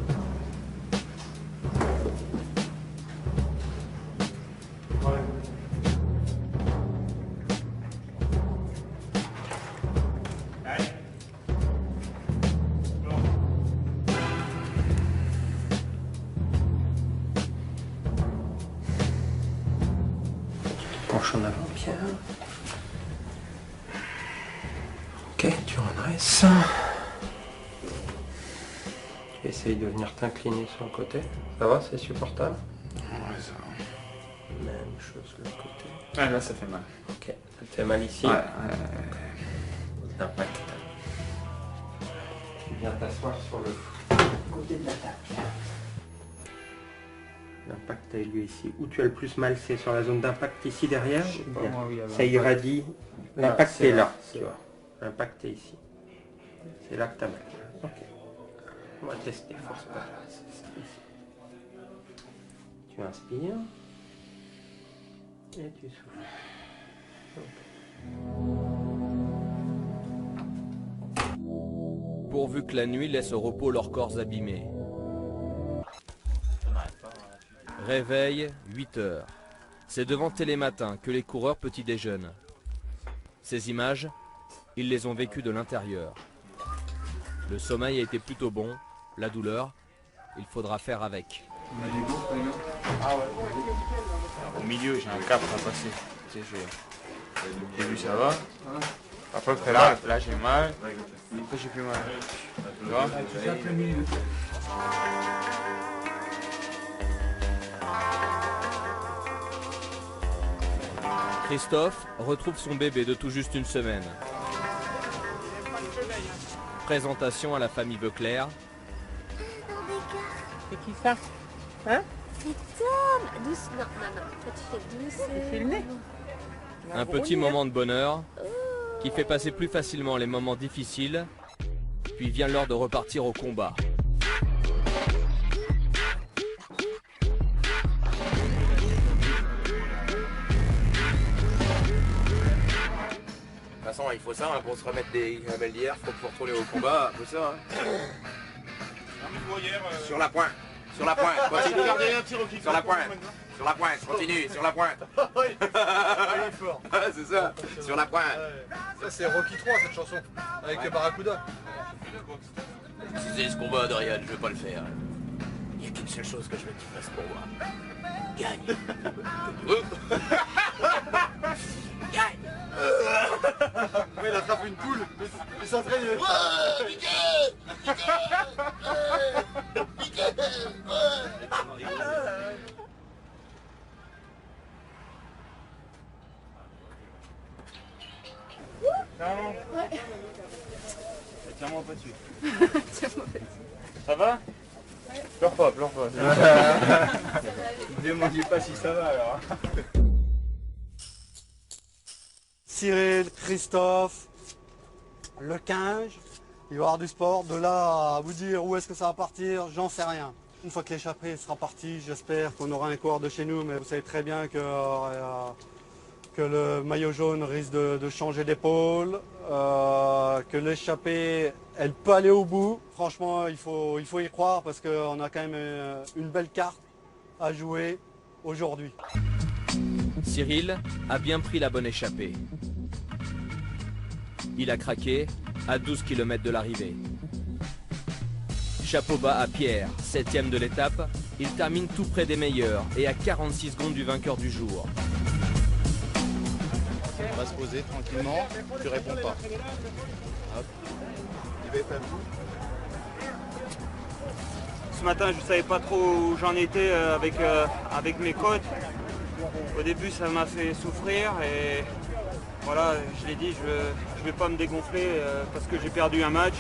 Penche en avant, Pierre. Ok, tu redresses. Tu essayes de venir t'incliner sur le côté. Ça va, c'est supportable? Ouais, ça va. Même chose de l'autre côté. Ah, là, ça fait mal. Ok, ça te fait mal ici? Ouais. D'impact. Tu viens t'asseoir sur le côté de l'attaque. L'impact a lieu ici. Où tu as le plus mal, c'est sur la zone d'impact ici derrière. Ça irradie. L'impact est là, tu vois. L'impact est ici. C'est là que tu as mal. Ok. On va tester, force pas. Tu inspires. Et tu souffles. Pourvu que la nuit laisse au repos leurs corps abîmés. Réveil, 8 heures. C'est devant Télématin que les coureurs petit déjeunent. Ces images, ils les ont vécues de l'intérieur. Le sommeil a été plutôt bon, la douleur, il faudra faire avec. Ah ouais. Au milieu, j'ai un cap à passer. Tu sais, j'ai vu ça va. Après, là j'ai mal. Après, j'ai plus mal. Tu vois? Christophe retrouve son bébé de tout juste une semaine. Présentation à la famille Beuclair. C'est qui ça? Hein? C'est Tom. Douce. Non, toi tu fais douce. Tu fais le nez? Un petit moment de bonheur qui fait passer plus facilement les moments difficiles, puis vient l'heure de repartir au combat. De toute façon, il faut ça, hein, pour se remettre des gamelles d'hier, faut retourner au combat, un peu ça. Hein. Sur la pointe, sur la pointe, continue. Sur la pointe, sur la pointe, continue, sur la pointe. Il est fort. C'est ça, sur la pointe. Ça c'est Rocky 3 cette chanson, avec Barracuda. Si c'est ce combat, Dorian, je veux pas le faire. Il n'y a qu'une seule chose que je veux que tu fasses pour moi. Gagne. Gagne. Ouais, il attrape une poule, il s'entraîne. Ouais. Tiens-moi pas dessus. Ça va? Ouais. Pleure pas, pleure pas. Ne demandez pas si ça va alors. Cyril, Christophe, le 15, il va y avoir du sport. De là à vous dire où est-ce que ça va partir, j'en sais rien. Une fois que l'échappée sera partie, j'espère qu'on aura un coureur de chez nous, mais vous savez très bien que le maillot jaune risque de changer d'épaule, que l'échappée, elle peut aller au bout. Franchement, il faut y croire parce qu'on a quand même une belle carte à jouer aujourd'hui. Cyril a bien pris la bonne échappée. Il a craqué à 12 km de l'arrivée. Chapeau bas à Pierre, 7e de l'étape, Il termine tout près des meilleurs et à 46 secondes du vainqueur du jour. On va se poser tranquillement, tu réponds pas. Hop. Ce matin, je ne savais pas trop où j'en étais avec mes côtes. Au début, ça m'a fait souffrir et voilà, je l'ai dit, je ne vais pas me dégonfler parce que j'ai perdu un match.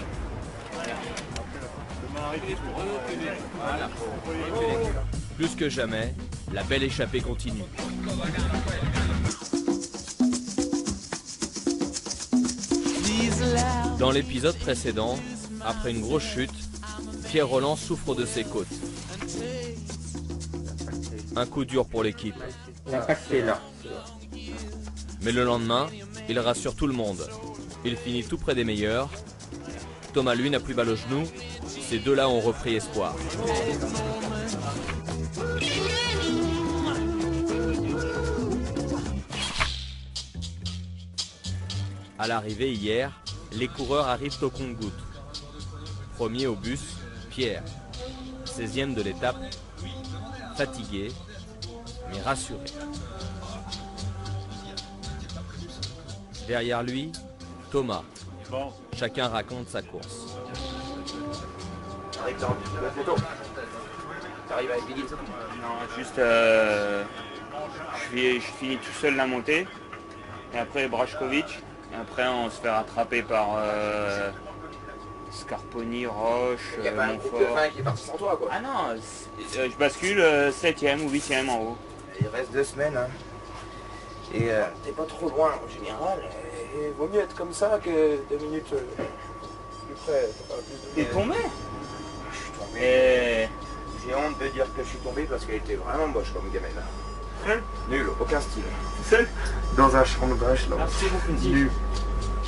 Plus que jamais, la belle échappée continue. Dans l'épisode précédent, après une grosse chute, Pierre Rolland souffre de ses côtes. Un coup dur pour l'équipe. L'impact est là. Mais le lendemain, il rassure tout le monde. Il finit tout près des meilleurs. Thomas, lui, n'a plus mal au genou. Ces deux-là ont repris espoir. À l'arrivée hier, les coureurs arrivent au compte-gouttes. Premier au bus, Pierre. 16e de l'étape, fatigué, mais rassuré. Derrière lui, Thomas. Chacun raconte sa course. T'arrives dans la photo. T'arrives avec Biggie. Non, juste je finis tout seul la montée. Et après Brajkovic. Et après on se fait rattraper par Scarponi, Roche, Il y a pas un groupe de Montfort. 20 qui est parti sans toi quoi. Ah non, je bascule 7e ou 8e en haut. Il reste 2 semaines. Hein. Et t'es pas trop loin en général. Et vaut mieux être comme ça que 2 minutes plus près. T'es tombé? Je suis tombé. Et... J'ai honte de dire que je suis tombé parce qu'elle était vraiment moche comme gamelle. Seul? Nul, aucun style. Seul? Dans un champ de vache là. Merci beaucoup. Nul.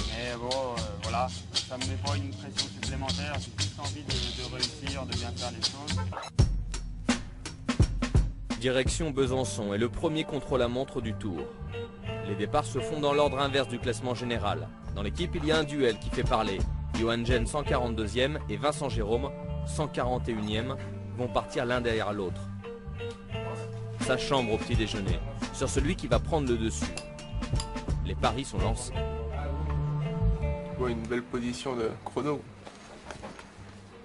Mais bon, voilà, ça me met pas une pression supplémentaire, j'ai juste envie de réussir, de bien faire les choses. Direction Besançon est le premier contre-la-montre du Tour. Les départs se font dans l'ordre inverse du classement général. Dans l'équipe, il y a un duel qui fait parler. Johan Gen 142e et Vincent Jérôme 141e vont partir l'un derrière l'autre. Sa chambre au petit déjeuner, sur celui qui va prendre le dessus. Les paris sont lancés. Ouais, une belle position de chrono.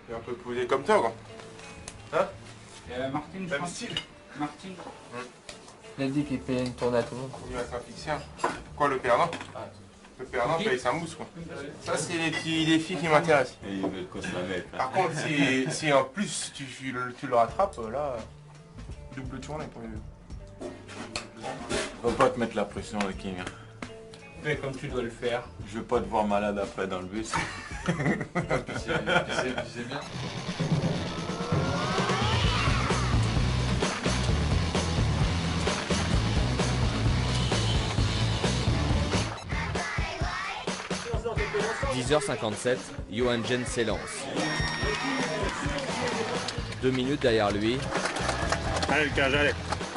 Et un peu posé comme toi quoi. Hein? Martine, Même style. Martine. Il a dit qu'il payait une tournée à tout le monde. Il va s'en fixer un. Quoi le perdant? Le perdant paye sa mousse quoi. Ça c'est les petits défis qui m'intéressent. Et il veut qu'on se la mette. Par contre si en plus tu le rattrapes, là, double tournée pour lui. Faut pas te mettre la pression le King. Fais comme tu dois le faire. Je veux pas te voir malade après dans le bus. Tu sais bien. « 10h57, Johan Gen s'élance. 2 minutes derrière lui. Allez le cage, allez.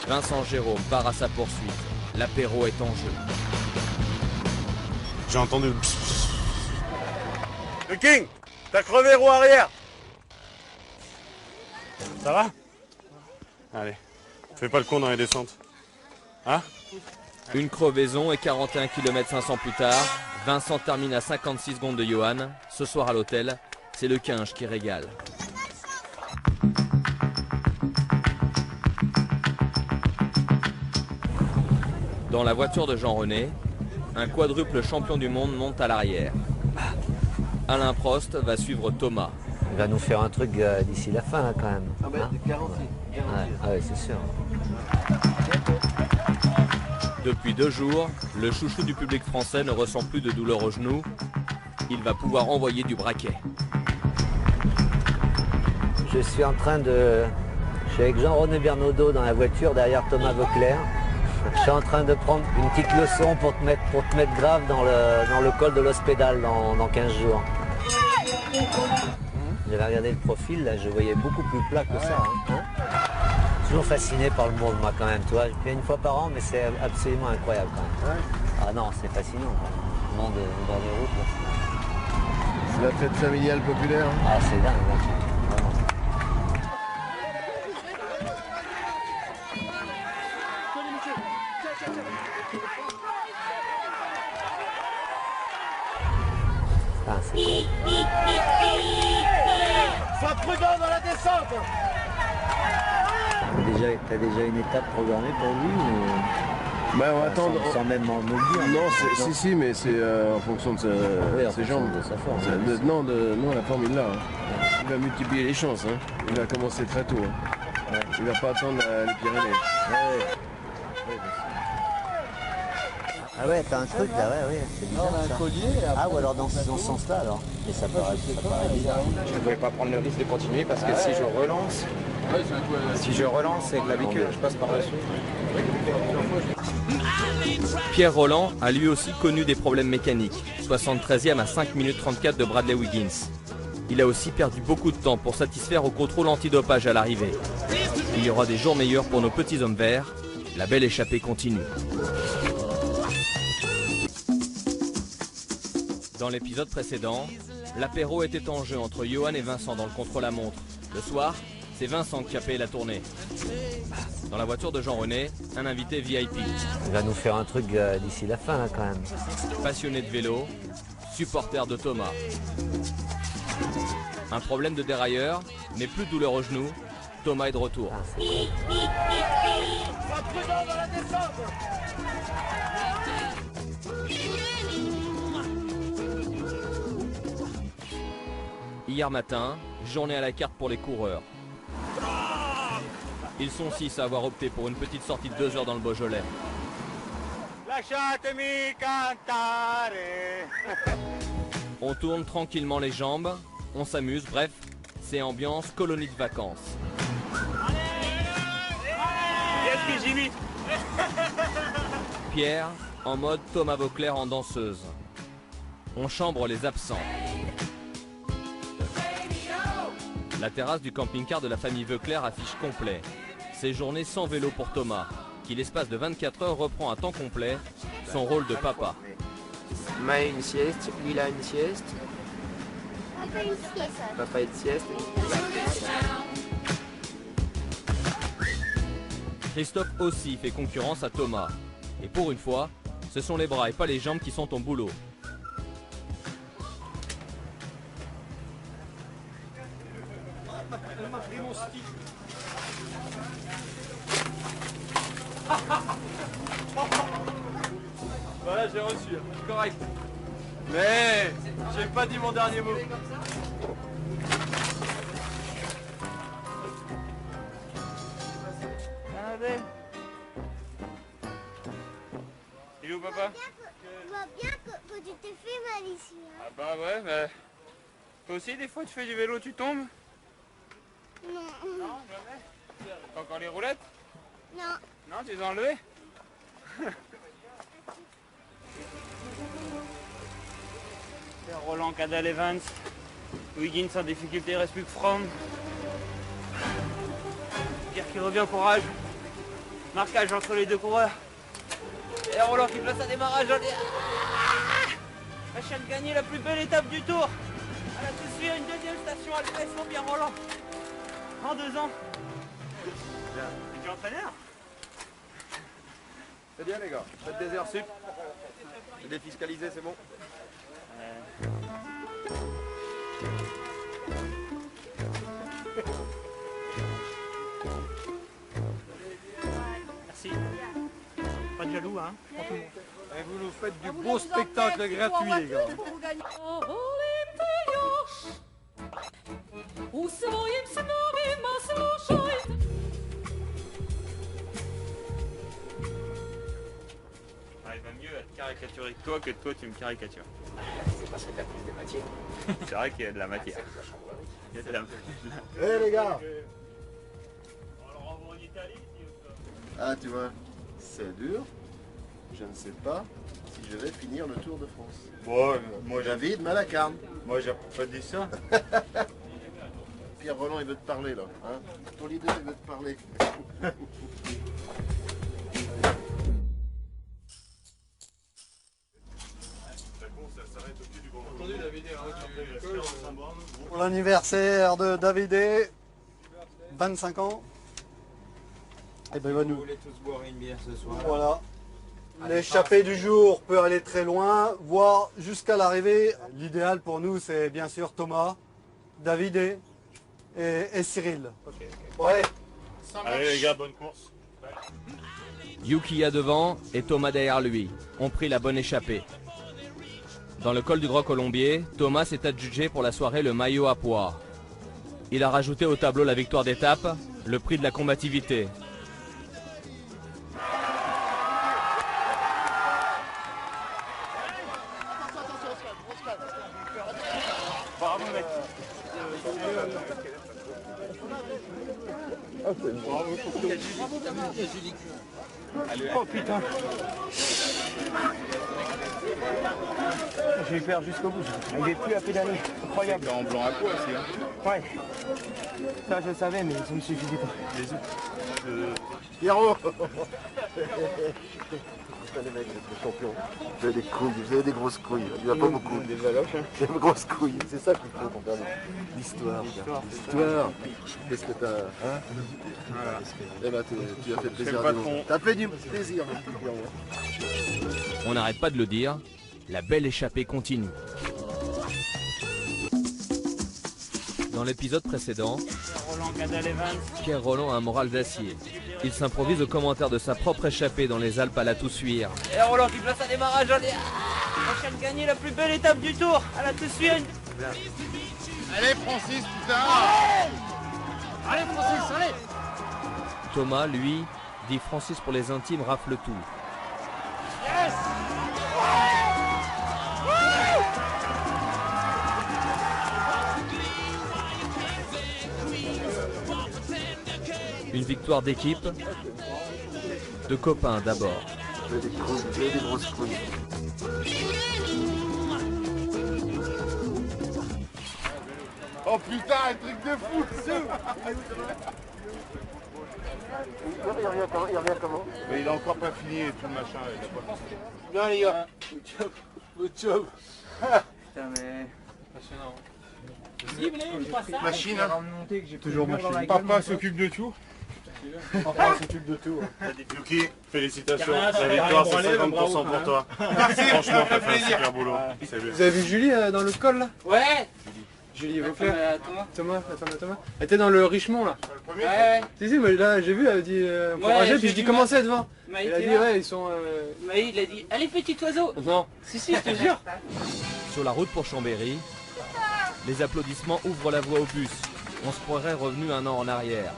Vincent Jérôme part à sa poursuite. L'apéro est en jeu. J'ai entendu le... Le King, t'as crevé roue arrière. Ça va? Allez, fais pas le con dans les descentes. Hein? Une crevaison et 41 km 500 plus tard, Vincent termine à 56 secondes de Johan. Ce soir à l'hôtel, c'est le Quinge qui régale. Dans la voiture de Jean-René, un quadruple champion du monde monte à l'arrière. Alain Prost va suivre Thomas. Il va nous faire un truc d'ici la fin là, quand même. Ah bah, garanti. Ouais, c'est sûr. Depuis 2 jours, le chouchou du public français ne ressent plus de douleur au genou. Il va pouvoir envoyer du braquet. Je suis en train de... Je suis avec Jean-René Bernaudot dans la voiture derrière Thomas Vauclair. Je suis en train de prendre une petite leçon pour te mettre grave dans le col de l'Hospédal dans 15 jours. J'avais regardé le profil, là, je voyais beaucoup plus plat que ça. Hein. Toujours fasciné par le monde, moi, quand même. Tu vois, je viens une fois par an, mais c'est absolument incroyable, quand même. Ah non, c'est fascinant, quoi. Le monde dans les routes, là. C'est la fête familiale populaire. Ah, c'est dingue, là. Sois prudent dans la descente. T'as déjà une étape programmée pour lui ou... Bah, on va attendre. Sans même me le dire. Non, si, mais c'est en fonction de ses jambes. De sa forme. Non, la forme il l'a. Hein. Il va multiplier les chances. Hein. Il va commencer très tôt. Hein. Il va pas attendre les Pyrénées. Ah ouais, t'as un truc là, ouais, c'est bizarre. On a un ça. collier. Ah, ou alors dans ce sens-là alors. Mais ça paraît bizarre. Je ne pouvais pas prendre le risque de continuer parce que si je relance, c'est clavicule, je passe par-dessus. Pierre Rolland a lui aussi connu des problèmes mécaniques, 73e à 5 minutes 34 de Bradley Wiggins. Il a aussi perdu beaucoup de temps pour satisfaire au contrôle antidopage à l'arrivée. Il y aura des jours meilleurs pour nos petits hommes verts. La belle échappée continue. Dans l'épisode précédent, l'apéro était en jeu entre Johan et Vincent dans le contre-la-montre. Le soir, c'est Vincent qui a payé la tournée. Dans la voiture de Jean-René, un invité VIP. Il va nous faire un truc d'ici la fin là quand même. Passionné de vélo, supporter de Thomas. Un problème de dérailleur, mais plus de douleur au genou, Thomas est de retour. Sois prudent dans la descente. Hier matin, journée à la carte pour les coureurs. Ils sont 6 à avoir opté pour une petite sortie de 2 heures dans le Beaujolais. Lasciatemi cantare. On tourne tranquillement les jambes, on s'amuse, bref, c'est ambiance colonie de vacances. Qu'est-ce que j'imite? Pierre, en mode Thomas Vauclair en danseuse. On chambre les absents. La terrasse du camping-car de la famille Vauclair affiche complet. Séjourné sans vélo pour Thomas, qui l'espace de 24 heures reprend à temps complet son rôle de papa. Maë une sieste, Lila une sieste. Papa une sieste. Papa une sieste. Christophe aussi fait concurrence à Thomas. Et pour une fois, ce sont les bras et pas les jambes qui sont au boulot. Elle m'a pris mon stick. Voilà, j'ai reçu. Correct. Mais j'ai pas dit mon dernier mot. Annabelle. Il est où papa? Je vois bien que tu t'es fait mal ici. Hein. Ah bah ouais, mais... Toi aussi des fois tu fais du vélo, tu tombes? Non. Non, jamais. T'as encore les roulettes? Non. Non, tu les as enlevées? Rolland, Cadel, Evans. Wiggins en difficulté, il reste plus que From. Pierre qui revient au courage. Marquage entre les deux coureurs. Et Rolland qui place un démarrage. La chaîne gagnée, la plus belle étape du tour. Elle a tout suivi à une deuxième station à l'Est, mon bien Rolland. En 2 ans. Tu es entraîneur? C'est bien les gars, faites des heures sup. Défiscalisé, c'est bon. Merci. Pas de jaloux, hein, pour tout le monde. Et vous nous faites du beau spectacle gratuit, les gars. Ah, il va mieux être caricaturé que toi tu me caricatures. C'est parce que t'as plus de matière. C'est vrai qu'il y a de la matière. Il y a de la... Eh les gars. Alors on va en Italie si Ah tu vois, c'est dur. Je ne sais pas si je vais finir le Tour de France. Bon, moi David Malacarne. Moi j'ai pas dit ça. Pierre Rolland il veut te parler là. Hein, ton leader il veut te parler. Pour l'anniversaire de Davidé, 25 ans. Et ben il va nous. Vous voulez tous boire une bière ce soir? Voilà. L'échappée du jour peut aller très loin, voire jusqu'à l'arrivée. L'idéal pour nous, c'est bien sûr Thomas, David et Cyril. Ouais. Allez les gars, bonne course. Yukiya devant et Thomas derrière lui ont pris la bonne échappée. Dans le col du Grand Colombier, Thomas s'est adjugé pour la soirée le maillot à pois. Il a rajouté au tableau la victoire d'étape, le prix de la combativité. Bravo mec. Oh putain. J'ai eu peur jusqu'au bout, j'arrivais plus à pédaler, incroyable. En blanc à quoi aussi hein. Ouais. Ça je savais mais ça me suffisait pas. Les autres. Pierrot. Les mecs, les champions. Vous avez des couilles, vous avez des grosses couilles. Il n'y en a pas beaucoup. Des valoches. Des grosses couilles. C'est ça qu'il faut pour faire l'histoire. L'histoire. Qu'est-ce que t'as. Hein voilà. Eh ben, tu as fait plaisir à nous. T'as fait du plaisir, mon petit Pierrot. On n'arrête pas de le dire, la belle échappée continue. Dans l'épisode précédent, Pierre Rolland a un moral d'acier. Il s'improvise au commentaire de sa propre échappée dans les Alpes à la Toussuire. Et Roland qui place un démarrage, allez, prochaine gagnée, la plus belle étape du tour, à la Toussuire. Allez Francis, putain. Allez Francis, allez. Thomas, lui, dit Francis pour les intimes rafle tout. Yes. Une victoire d'équipe, de copains d'abord. Vous avez des grosses couilles. Oh putain, un truc de fou. Il revient comment? Mais il a encore pas fini et tout le machin. Bien les gars. Good job. Putain mais... Machine, hein. Toujours machine. Papa s'occupe de tout. Papa s'occupe de tout. Yuki, félicitations. La victoire, c'est 50% pour toi. Merci. Franchement, t'as fait un super boulot. Vous avez vu Julie dans le col là? Ouais. Julie Vauclair. Thomas. Elle était dans le Richemont là. Ouais. Si, mais là j'ai vu, elle a dit encouragé, puis je dis comment c'est devant. Elle a dit ouais, ils sont. Il a dit allez petit oiseau. Non. Si, je te jure. Sur la route pour Chambéry, les applaudissements ouvrent la voie au bus. On se croirait revenu un an en arrière.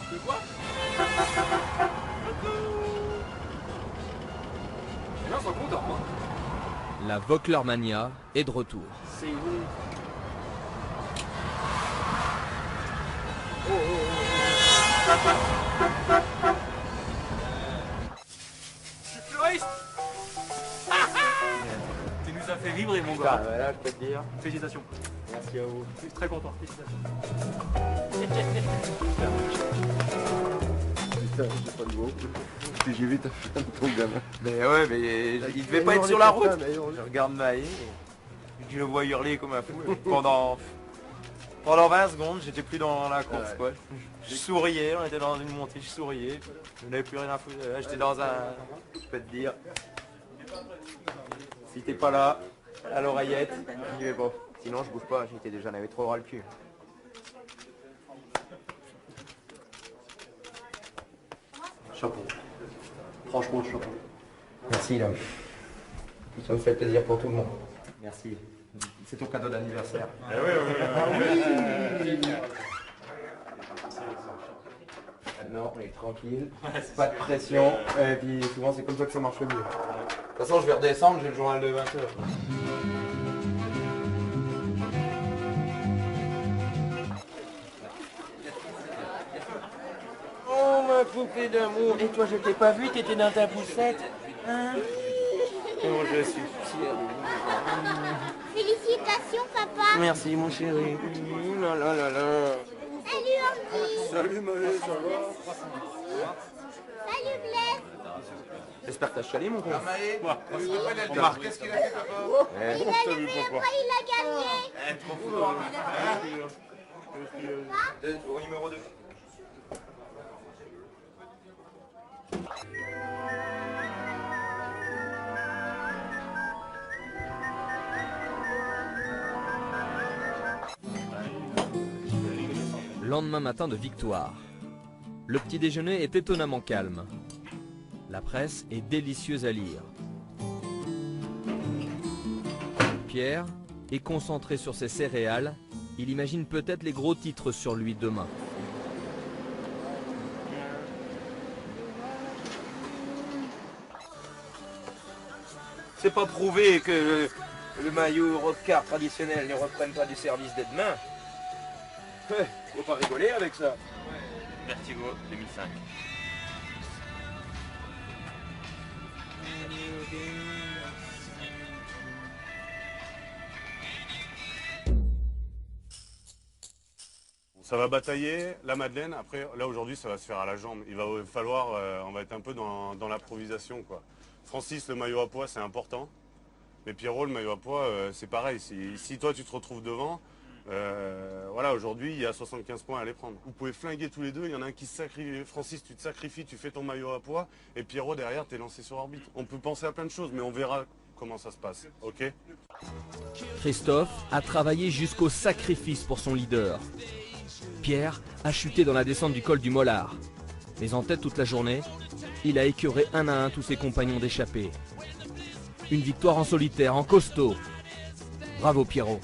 La Vauclermania est de retour. C'est où? Je suis fleuriste. Tu nous as fait vibrer mon gars. Là je peux te dire. Félicitations. Merci à vous. Je suis très content. Félicitations. Putain, j'ai pas de mots. J'ai vu ta femme, ton gamin. Mais ouais, mais il devait pas être sur la route. Je regarde Maë et je le vois hurler comme un fou. Pendant 20 secondes, j'étais plus dans la course quoi. Je souriais, on était dans une montée, je souriais. Je n'avais plus rien à foutre. J'étais dans un... Je peux te dire. Si t'es pas là, à l'oreillette, j'y vais pas. Sinon je bouge pas, j'étais déjà, j'en avais trop ras le cul. Chapeau. Franchement, chapeau. Merci l'homme. Ça me fait plaisir pour tout le monde. Merci. C'est ton cadeau d'anniversaire. Maintenant on est tranquille, pas de pression, et puis souvent c'est comme ça que ça marche le mieux. De toute façon je vais redescendre, j'ai le journal de 20h. Oh ma poupée d'amour, et toi je t'ai pas vu, t'étais dans ta poussette, hein? Oh je suis fier. Félicitations, papa. Merci mon chéri. La la la la. Salut, Andy. Salut Maë, ça va? Salut, Blaise. J'espère que t'as chialé mon con. Qu'est-ce qu'il a fait, papa? Il a levé après, il a gagné. Trop fort. Au numéro 2. Lendemain matin de victoire. Le petit déjeuner est étonnamment calme. La presse est délicieuse à lire. Pierre est concentré sur ses céréales. Il imagine peut-être les gros titres sur lui demain. C'est pas prouvé que le maillot Europcar traditionnel ne reprenne pas du service dès demain. Faut pas rigoler avec ça. Vertigo 2005. Ça va batailler, la Madeleine, après, là aujourd'hui ça va se faire à la jambe. Il va falloir, on va être un peu dans l'improvisation, quoi. Francis, le maillot à pois, c'est important. Mais Pierrot, le maillot à pois, c'est pareil. Si toi tu te retrouves devant, voilà, aujourd'hui il y a 75 points à aller prendre. Vous pouvez flinguer tous les deux, il y en a un qui se sacrifie. Francis, tu te sacrifies, tu fais ton maillot à pois, et Pierrot derrière, t'es lancé sur orbite. On peut penser à plein de choses, mais on verra comment ça se passe, ok? Christophe a travaillé jusqu'au sacrifice pour son leader. Pierre a chuté dans la descente du col du Mollard. Mais en tête toute la journée, il a écœuré un à un tous ses compagnons d'échappée. Une victoire en solitaire, en costaud. Bravo Pierrot.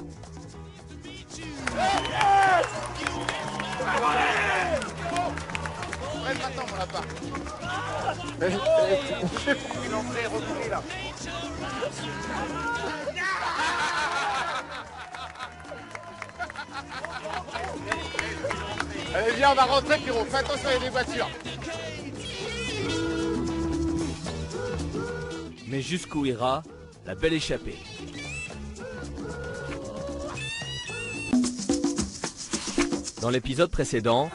Allez viens, on va rentrer Pierrot, fais attention il y a des voitures. Mais jusqu'où ira la belle échappée? Dans l'épisode précédent,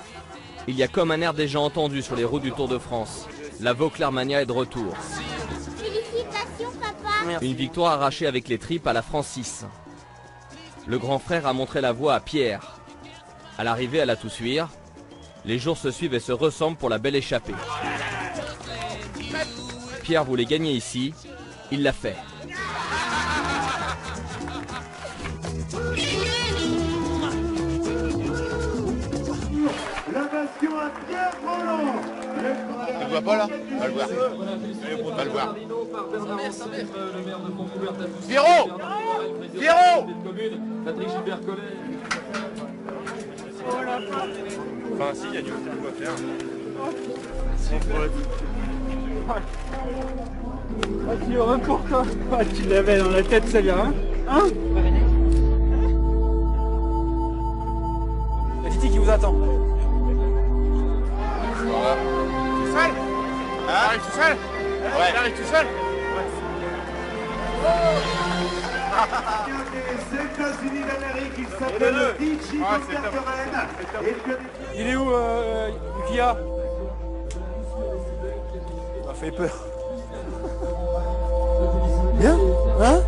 il y a comme un air déjà entendu sur les routes du Tour de France. La Vauclair-Mania est de retour. Félicitations, papa. Une victoire arrachée avec les tripes à la Francis. Le grand frère a montré la voie à Pierre. À l'arrivée à la Toussuire, les jours se suivent et se ressemblent pour la belle échappée. Pierre voulait gagner ici, il l'a fait. L'ovation à Pierre Rolland. Tu le vois pas là? Va le voir. Va le voir. Pierrot! Pierrot! Patrick Gilbert Collet. Enfin si, il y a du coup à faire. Tu aurais pourquoi? Tu l'avais dans la tête celle-là, hein? La Titi qui vous attend. Tout seul? Hein? T'arrives tout seul? Ouais. T'arrives tout seul? Des États-Unis d'Amérique, il s'appelle Tichy Corcoran. Il est où, Yukia? Ça m'a fait peur. Bien? Hein?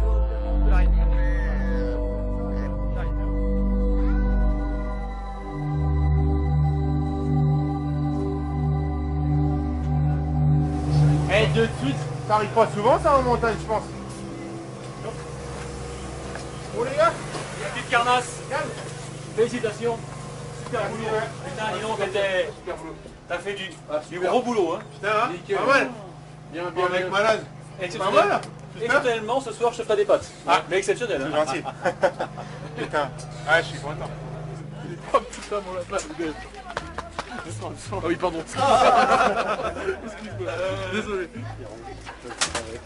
Eh, de suite, ça arrive pas souvent ça en montagne, je pense. Bon les gars, Petite Carnasse. calme. Félicitations. Super boulot. Putain, dis donc, t'as fait du gros boulot, hein. Putain, hein? Pas mal. Bien, avec malade. Pas mal. Exceptionnellement, ce soir, je te ferai des pâtes. Ah. Mais exceptionnel. C'est gentil. Putain. Ah, je suis content. Oh putain, mon lapin. Ah oui, pardon. Excuse-moi. Désolé.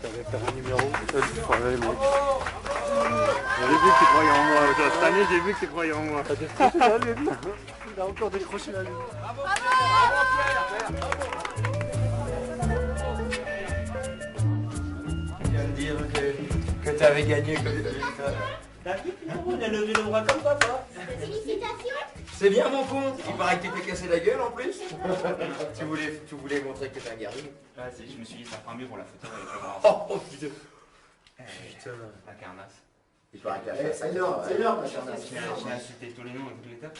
T'avais un numéro. J'ai vu que tu croyais en moi. Cette année, j'ai vu que tu croyais en moi. T'as décroché la lune. Il a encore décroché la lune. Il vient de dire que tu avais gagné. T'as vu, Pierrot, il a levé le bras comme papa. Félicitations. C'est bien mon con. Il paraît que tu t'es cassé la gueule en plus. tu voulais montrer que t'es un guerrier. Ah, je me suis dit, ça fera mieux pour la photo avec le grand. Oh putain. Putain. La Carnasse. Il paraît que c'est énorme, la Carnasse. J'ai insulté tous les noms et toutes les étapes.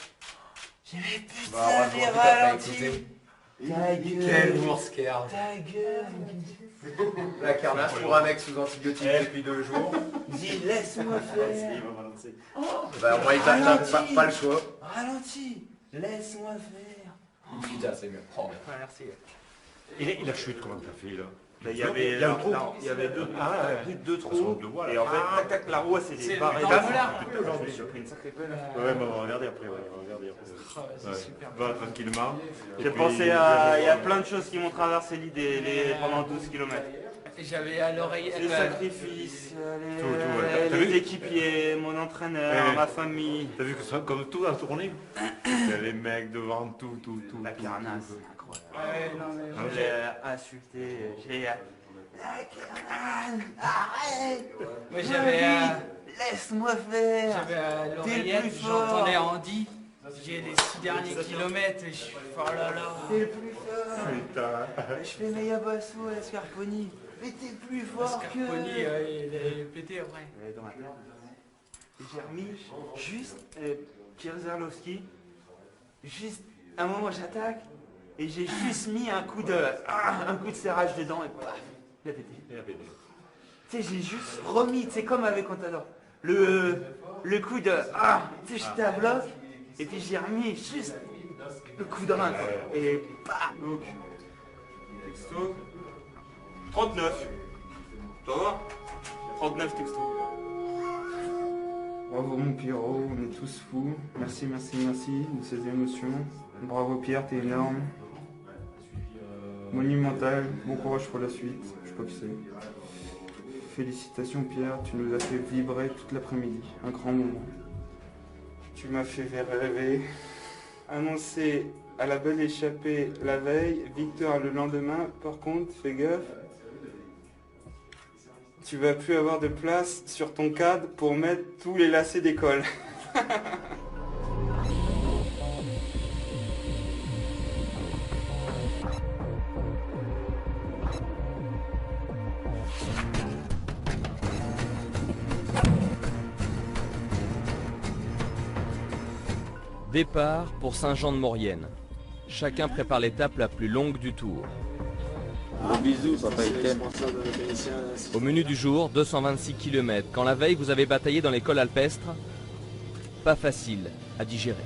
J'ai mis putain, Bah, j'ai ralenti. Ta gueule. Quel moursquer. Ta gueule. La Carnasse pour un mec sous antibiotiques depuis 2 jours. Dis, laisse-moi faire. Bah, au moins, il t'a pas le choix. Ralentis. Laisse-moi faire. Putain, c'est mieux. Oh. Ouais, merci. Et la chute, comment t'as fait là? Il y avait deux trous. Et en fait, tac tac, la roue s'est barrée. J'ai pris une sacrée pelle. Ouais, mais on va regarder après. Ouais. Va tranquillement. J'ai pensé à... Il y a plein de choses qui m'ont traversé l'idée pendant 12 km. J'avais à l'oreille... Les sacrifices, les équipiers, mon entraîneur, ma famille. T'as vu que comme tout a tourné? Il y a les mecs devant, tout. La carnasse, c'est incroyable. Ouais, non, mais... Je l'ai insulté, j'ai... La carnasse, arrête! Moi j'avais... Laisse-moi faire! J'avais à l'oreillette, j'entendais Andy. J'ai les 6 derniers kilomètres et je suis... Oh là là! T'es le plus fort! Putain! Je fais Meia Basso à la Scarponi. Mais t'es plus fort que... Scarponi, il est pété, ouais. J'ai remis juste Pierre Zerlowski. Juste un moment j'attaque et j'ai juste mis un coup de serrage dedans et paf, il a pété. Tu sais, j'ai juste remis, c'est comme avec Contador. Le coup de tu sais, j'étais à bloc et puis j'ai remis juste le coup de rein et paf. Donc, texto 39. Ça va 39 texto. Bravo mon Pierrot, on est tous fous. Merci de ces émotions. Bravo Pierre, t'es énorme. Monumental, bon courage pour la suite. Je sais pas qui c'est. Félicitations Pierre, tu nous as fait vibrer toute l'après-midi. Un grand moment. Tu m'as fait rêver. Annoncer à la belle échappée la veille, victoire le lendemain. Par contre, fais gaffe. Tu vas plus avoir de place sur ton cadre pour mettre tous les lacets d'école. Départ pour Saint-Jean-de-Maurienne. Chacun prépare l'étape la plus longue du tour. Bon bisous, papa Etienne. Au menu du jour, 226 km. Quand la veille, vous avez bataillé dans les cols alpestres, pas facile à digérer.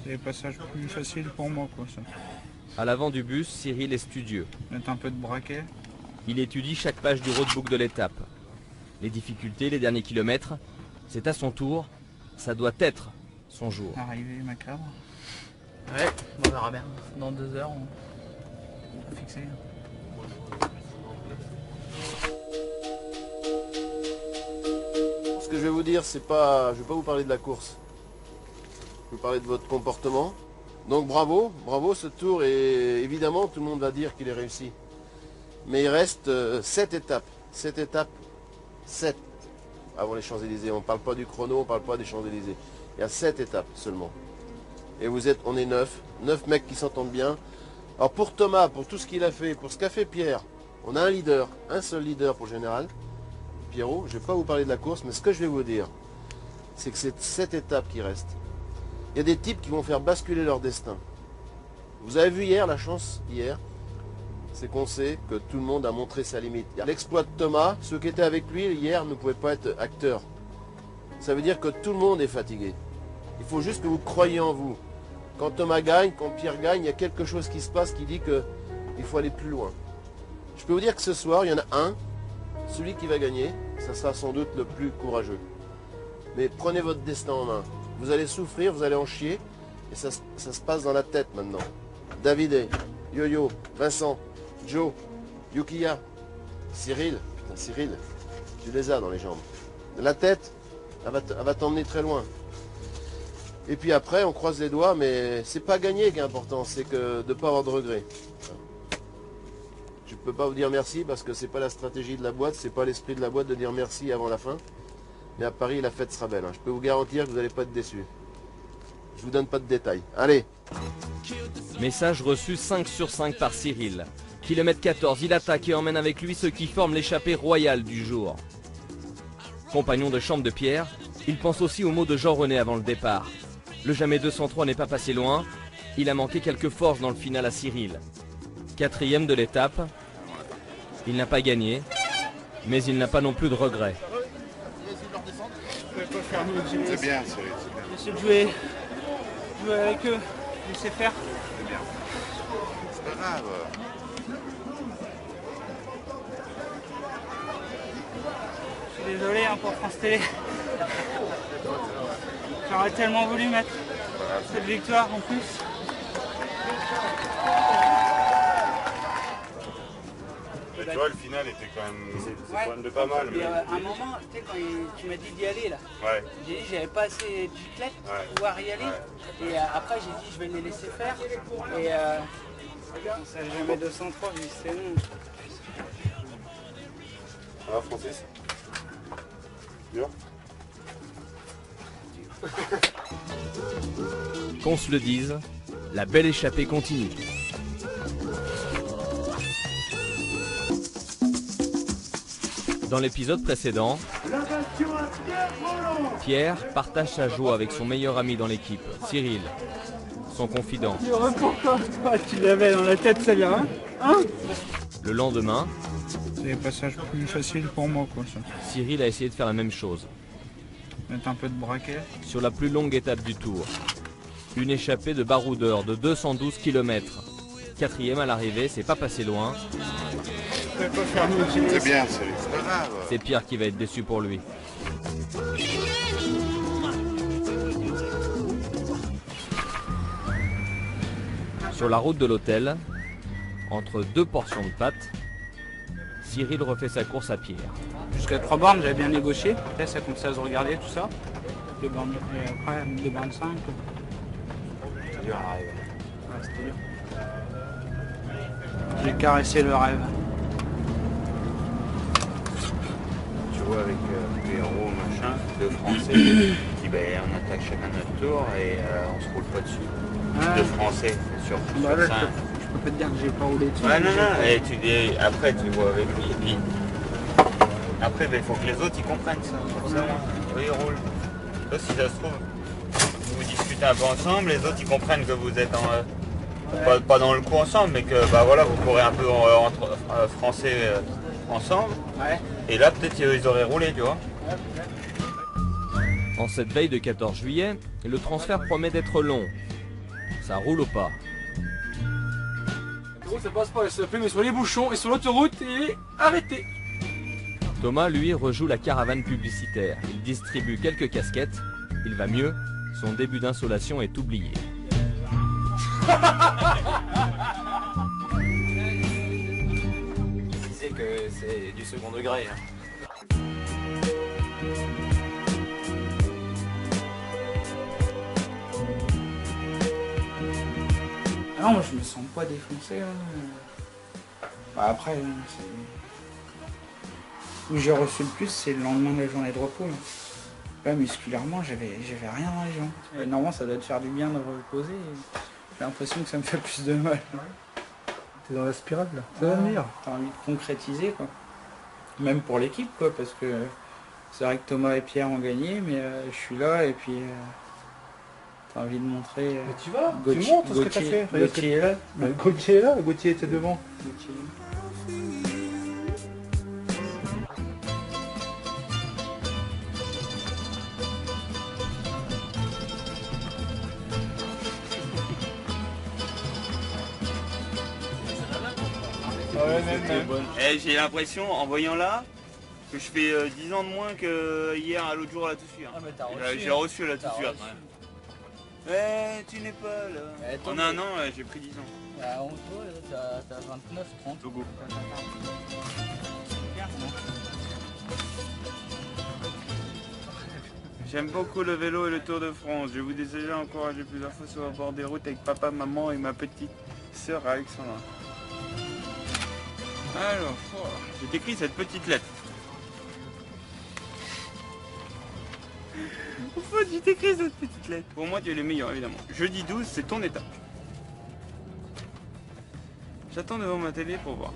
C'est les passages plus faciles pour moi, quoi, ça. À l'avant du bus, Cyril est studieux. Mettre un peu de braquet. Il étudie chaque page du roadbook de l'étape. Les difficultés, les derniers kilomètres, c'est à son tour, ça doit être son jour. Arrivée macabre. Ouais, on verra bien. Dans 2 heures, on va fixer. Ce que je vais vous dire, c'est pas, je vais pas vous parler de la course. Je vais vous parler de votre comportement. Donc bravo ce tour, et évidemment tout le monde va dire qu'il est réussi. Mais il reste 7 étapes. 7 avant les Champs-Élysées. On ne parle pas du chrono, on ne parle pas des Champs-Élysées. Il y a 7 étapes seulement. Et on est 9 mecs qui s'entendent bien. Alors pour Thomas, pour tout ce qu'il a fait, pour ce qu'a fait Pierre, on a un seul leader pour le général, Pierrot. Je ne vais pas vous parler de la course, mais ce que je vais vous dire, c'est que c'est 7 étapes qui restent. Il y a des types qui vont faire basculer leur destin. Vous avez vu hier, la chance hier, c'est qu'on sait que tout le monde a montré sa limite. L'exploit de Thomas, ceux qui étaient avec lui hier ne pouvaient pas être acteurs. Ça veut dire que tout le monde est fatigué. Il faut juste que vous croyiez en vous. Quand Thomas gagne, quand Pierre gagne, il y a quelque chose qui se passe qui dit qu'il faut aller plus loin. Je peux vous dire que ce soir, il y en a un, celui qui va gagner, ça sera sans doute le plus courageux. Mais prenez votre destin en main. Vous allez souffrir, vous allez en chier, et ça se passe dans la tête maintenant. David, Yo-Yo, Vincent, Joe, Yukiya, Cyril, putain Cyril, tu les as dans les jambes. La tête, elle va t'emmener très loin. Et puis après, on croise les doigts, mais c'est pas gagner qui est important, c'est que de ne pas avoir de regrets. Je ne peux pas vous dire merci parce que c'est pas la stratégie de la boîte, c'est pas l'esprit de la boîte de dire merci avant la fin. Mais à Paris, la fête sera belle. Je peux vous garantir que vous n'allez pas être déçus. Je vous donne pas de détails. Allez! Message reçu 5 sur 5 par Cyril. Kilomètre 14, il attaque et emmène avec lui ceux qui forment l'échappée royale du jour. Compagnon de chambre de Pierre, il pense aussi aux mots de Jean-René avant le départ. Le jamais 203 n'est pas passé loin, il a manqué quelques forces dans le final à Cyril. 4e de l'étape, il n'a pas gagné, mais il n'a pas non plus de regrets. faire mieux. C'est bien, c'est bien. J'essaie de jouer avec eux, laisser faire. C'est bien. C'est pas grave. Je suis désolé hein, pour France Télé. J'aurais tellement voulu mettre cette victoire en plus. Mais tu vois, le final était quand même de pas mal. Mais à un moment, tu sais, quand tu m'as dit d'y aller là, j'ai dit j'avais pas assez de giclettes pour pouvoir y aller. Et après j'ai dit je vais les laisser faire. Et ça jamais 203, j'ai dit c'est bon. Ça va Francis? Dur? Qu'on se le dise, la belle échappée continue. Dans l'épisode précédent, Pierre partage sa joie avec son meilleur ami dans l'équipe, Cyril, son confident. Pourquoi toi tu l'avais dans la tête celle-là, hein? Le lendemain, c'est des passages plus faciles pour moi quoi ça. Cyril a essayé de faire la même chose. Mettre un peu de braquet. Sur la plus longue étape du tour, une échappée de baroudeur de 212 km. Quatrième à l'arrivée, c'est pas passé loin. C'est bien, c'est pas grave. C'est Pierre qui va être déçu pour lui. Sur la route de l'hôtel, entre deux portions de pâtes, Cyril refait sa course à Pierre. Jusqu'à 3 bornes, j'avais bien négocié. Là, ça commençait à se regarder tout ça. 2 bornes, et après, 2 bornes 5. C'est dur à arriver. Ouais, c'était dur. J'ai caressé le rêve. Tu vois, avec Pierrot, machin, deux Français, qui dit ben, on attaque chacun notre tour et on se roule pas dessus. Deux Français sur 5. Je peux pas te dire que j'ai pas roulé dessus. Ouais, non, et tu dis, après tu vois avec lui, et puis après il faut que les autres ils comprennent ça, forcément. Eux ils roulent. Là si ça se trouve, vous discutez un peu ensemble, les autres ils comprennent que vous êtes pas dans le coup ensemble, mais que bah voilà, vous courez un peu entre Français ensemble. Ouais. Et là peut-être ils auraient roulé, tu vois. En cette veille de 14 juillet, le transfert promet d'être long. Ça roule au pas. Ça passe pas, il mais sur les bouchons et sur l'autoroute et arrêté. Thomas, lui, rejoue la caravane publicitaire. Il distribue quelques casquettes. Il va mieux. Son début d'insolation est oublié. Il disait que c'est du second degré. Hein. Ah non, moi je me sens pas défoncé. Hein. Bah, après, où j'ai reçu le plus, c'est le lendemain de la journée de repos. Là, musculairement, j'avais rien dans les jambes. Normalement, ça doit te faire du bien de reposer. J'ai l'impression que ça me fait plus de mal. T'es dans la spirale là, ça va venir. T'as envie de concrétiser quoi. Même pour l'équipe quoi, parce que c'est vrai que Thomas et Pierre ont gagné, mais je suis là et puis t'as envie de montrer. Mais tu vas, tu montres ce que t'as fait. Gauthier est là. Bah, Gauthier est là, Gauthier était devant. Gauthier. J'ai l'impression, en voyant là, que je fais 10 ans de moins que hier à l'autre jour là tout de suite. J'ai reçu là tout de suite. Ouais, tu n'es pas là. En un an, j'ai pris 10 ans. En gros, t'as 29, 30. Togo. J'aime beaucoup le vélo et le Tour de France. Je vous déjà encouragé plusieurs fois sur le bord des routes avec papa, maman et ma petite sœur Alexandra. Alors, j'ai écrit cette petite lettre. Pourquoi j'ai écrit cette petite lettre? Pour moi, tu es le meilleur, évidemment. Jeudi 12, c'est ton étape. J'attends devant ma télé pour voir.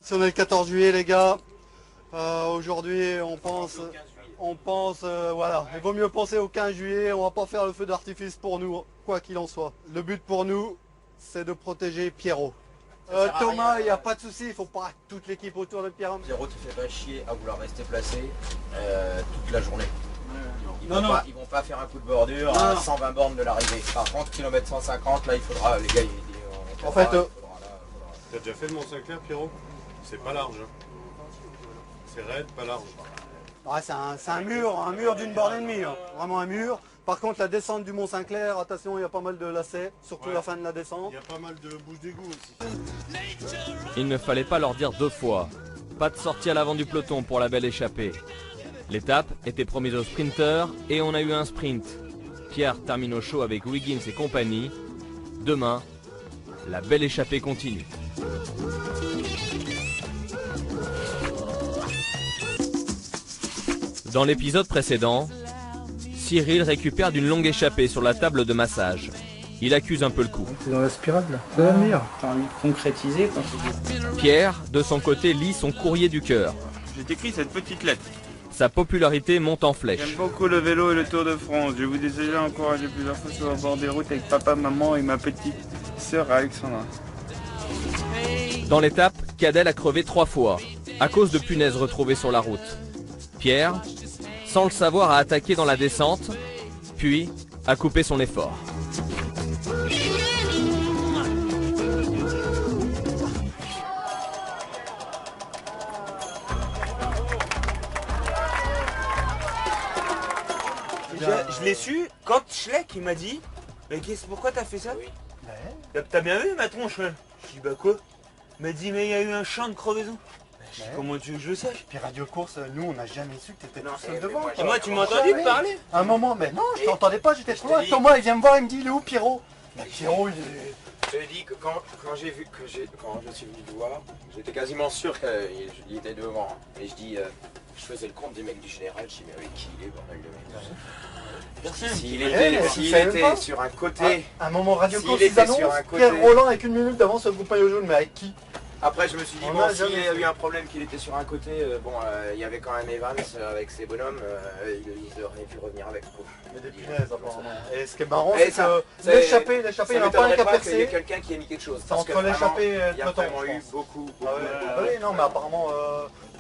Si on est le 14 juillet, les gars, aujourd'hui, on pense, voilà, il vaut mieux penser au 15 juillet, on va pas faire le feu d'artifice pour nous, quoi qu'il en soit. Le but pour nous, c'est de protéger Pierrot. Thomas, il n'y a pas de souci, il ne faut pas toute l'équipe autour de Pierre. Pierrot, tu fais pas chier à vouloir rester placé toute la journée. Ils vont pas faire un coup de bordure à 120 bornes de l'arrivée. Par contre, kilomètre 150, là, il faudra, les gars, en fait, t'as déjà fait le Mont-Saint-Clair, Pierrot? C'est pas large. C'est raide, pas large. Ouais, c'est un mur d'une borne et demie, hein. Vraiment un mur. Par contre, la descente du Mont-Saint-Clair, attention, il y a pas mal de lacets, surtout la fin de la descente. Il y a pas mal de bouches d'égout aussi. Il ne fallait pas leur dire deux fois. Pas de sortie à l'avant du peloton pour la belle échappée. L'étape était promise aux sprinteurs et on a eu un sprint. Pierre termine au chaud avec Wiggins et compagnie. Demain, la belle échappée continue. Dans l'épisode précédent, Cyril récupère d'une longue échappée sur la table de massage. Il accuse un peu le coup. C'est dans la spirale là, c'est la meilleure. T'as envie de concrétiser quand Pierre, de son côté, lit son courrier du cœur. J'ai écrit cette petite lettre. Sa popularité monte en flèche. J'aime beaucoup le vélo et le Tour de France. Je vous déjà encourager plusieurs fois sur le bord des routes avec papa, maman et ma petite sœur Alexandra. Dans l'étape, Cadel a crevé 3 fois, à cause de punaises retrouvées sur la route. Pierre, sans le savoir, a attaqué dans la descente, puis a coupé son effort. Je l'ai su quand Schleck il m'a dit mais pourquoi t'as fait ça? T'as bien vu ma tronche là? Je dis bah quoi? Il m'a dit mais il y a eu un champ de crevaison. Comment tu veux que je le sache? Puis Radio Course, nous on n'a jamais su que t'étais tout seul devant. Et moi tu m'as entendu parler? À un moment, mais non, je t'entendais pas, j'étais trop loin. Thomas il vient me voir, il me dit il est où Pierrot? Mais Pierrot il est... Je te dis que quand je suis venu le voir, j'étais quasiment sûr qu'il était devant. Et je dis, je faisais le compte des mecs du général, je dis mais avec qui il est bordel de mec? S'il était sur un côté... À un moment Radio Course, ils annoncent Pierre Roland avec 1 minute d'avance sur le groupe maillot jaune, mais avec qui? Après je me suis dit, bon, s'il y a eu un problème qu'il était sur un côté, il y avait quand même Evans avec ses bonhommes, il aurait pu revenir avec. Il y a des punaises apparemment. Et ce qui est marrant, c'est que l'échappée, il n'y en a pas un qui a percé. Il y a quelqu'un qui a mis quelque chose. C'est entre l'échappée et le peloton. Il y a vraiment eu beaucoup. Oui, non, mais apparemment,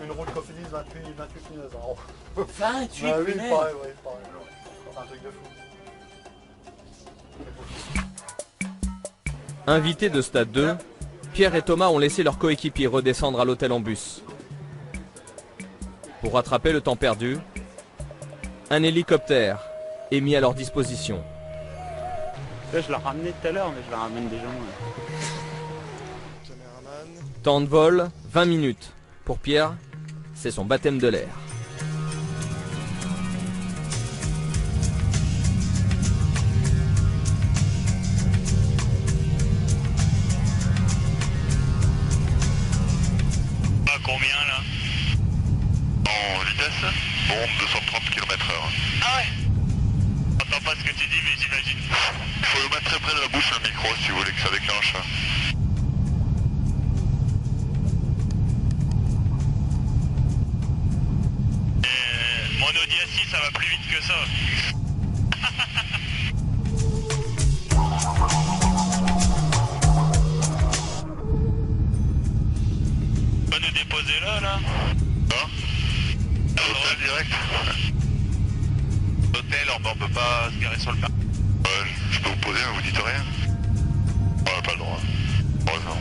une route Cofidis, 28 punaises. 28 punaises? Oui, pareil. C'est un truc de fou. Invités de stade 2, Pierre et Thomas ont laissé leurs coéquipiers redescendre à l'hôtel en bus. Pour rattraper le temps perdu, un hélicoptère est mis à leur disposition. Là, je l'ai ramené tout à l'heure, mais je la ramène déjà moins. Temps de vol, 20 minutes. Pour Pierre, c'est son baptême de l'air. Combien là? En vitesse? Bon, 230 km/h. Ah ouais? J'entends pas ce que tu dis, mais j'imagine. Il faut le mettre très près de la bouche le micro si vous voulez que ça déclenche. Et mon Audi A6 ça va plus vite que ça. Déposer là hein? À l'hôtel direct. L'hôtel, on peut pas se garer sur le parc. Je peux vous poser, mais vous dites rien. On n'a pas le droit. Non.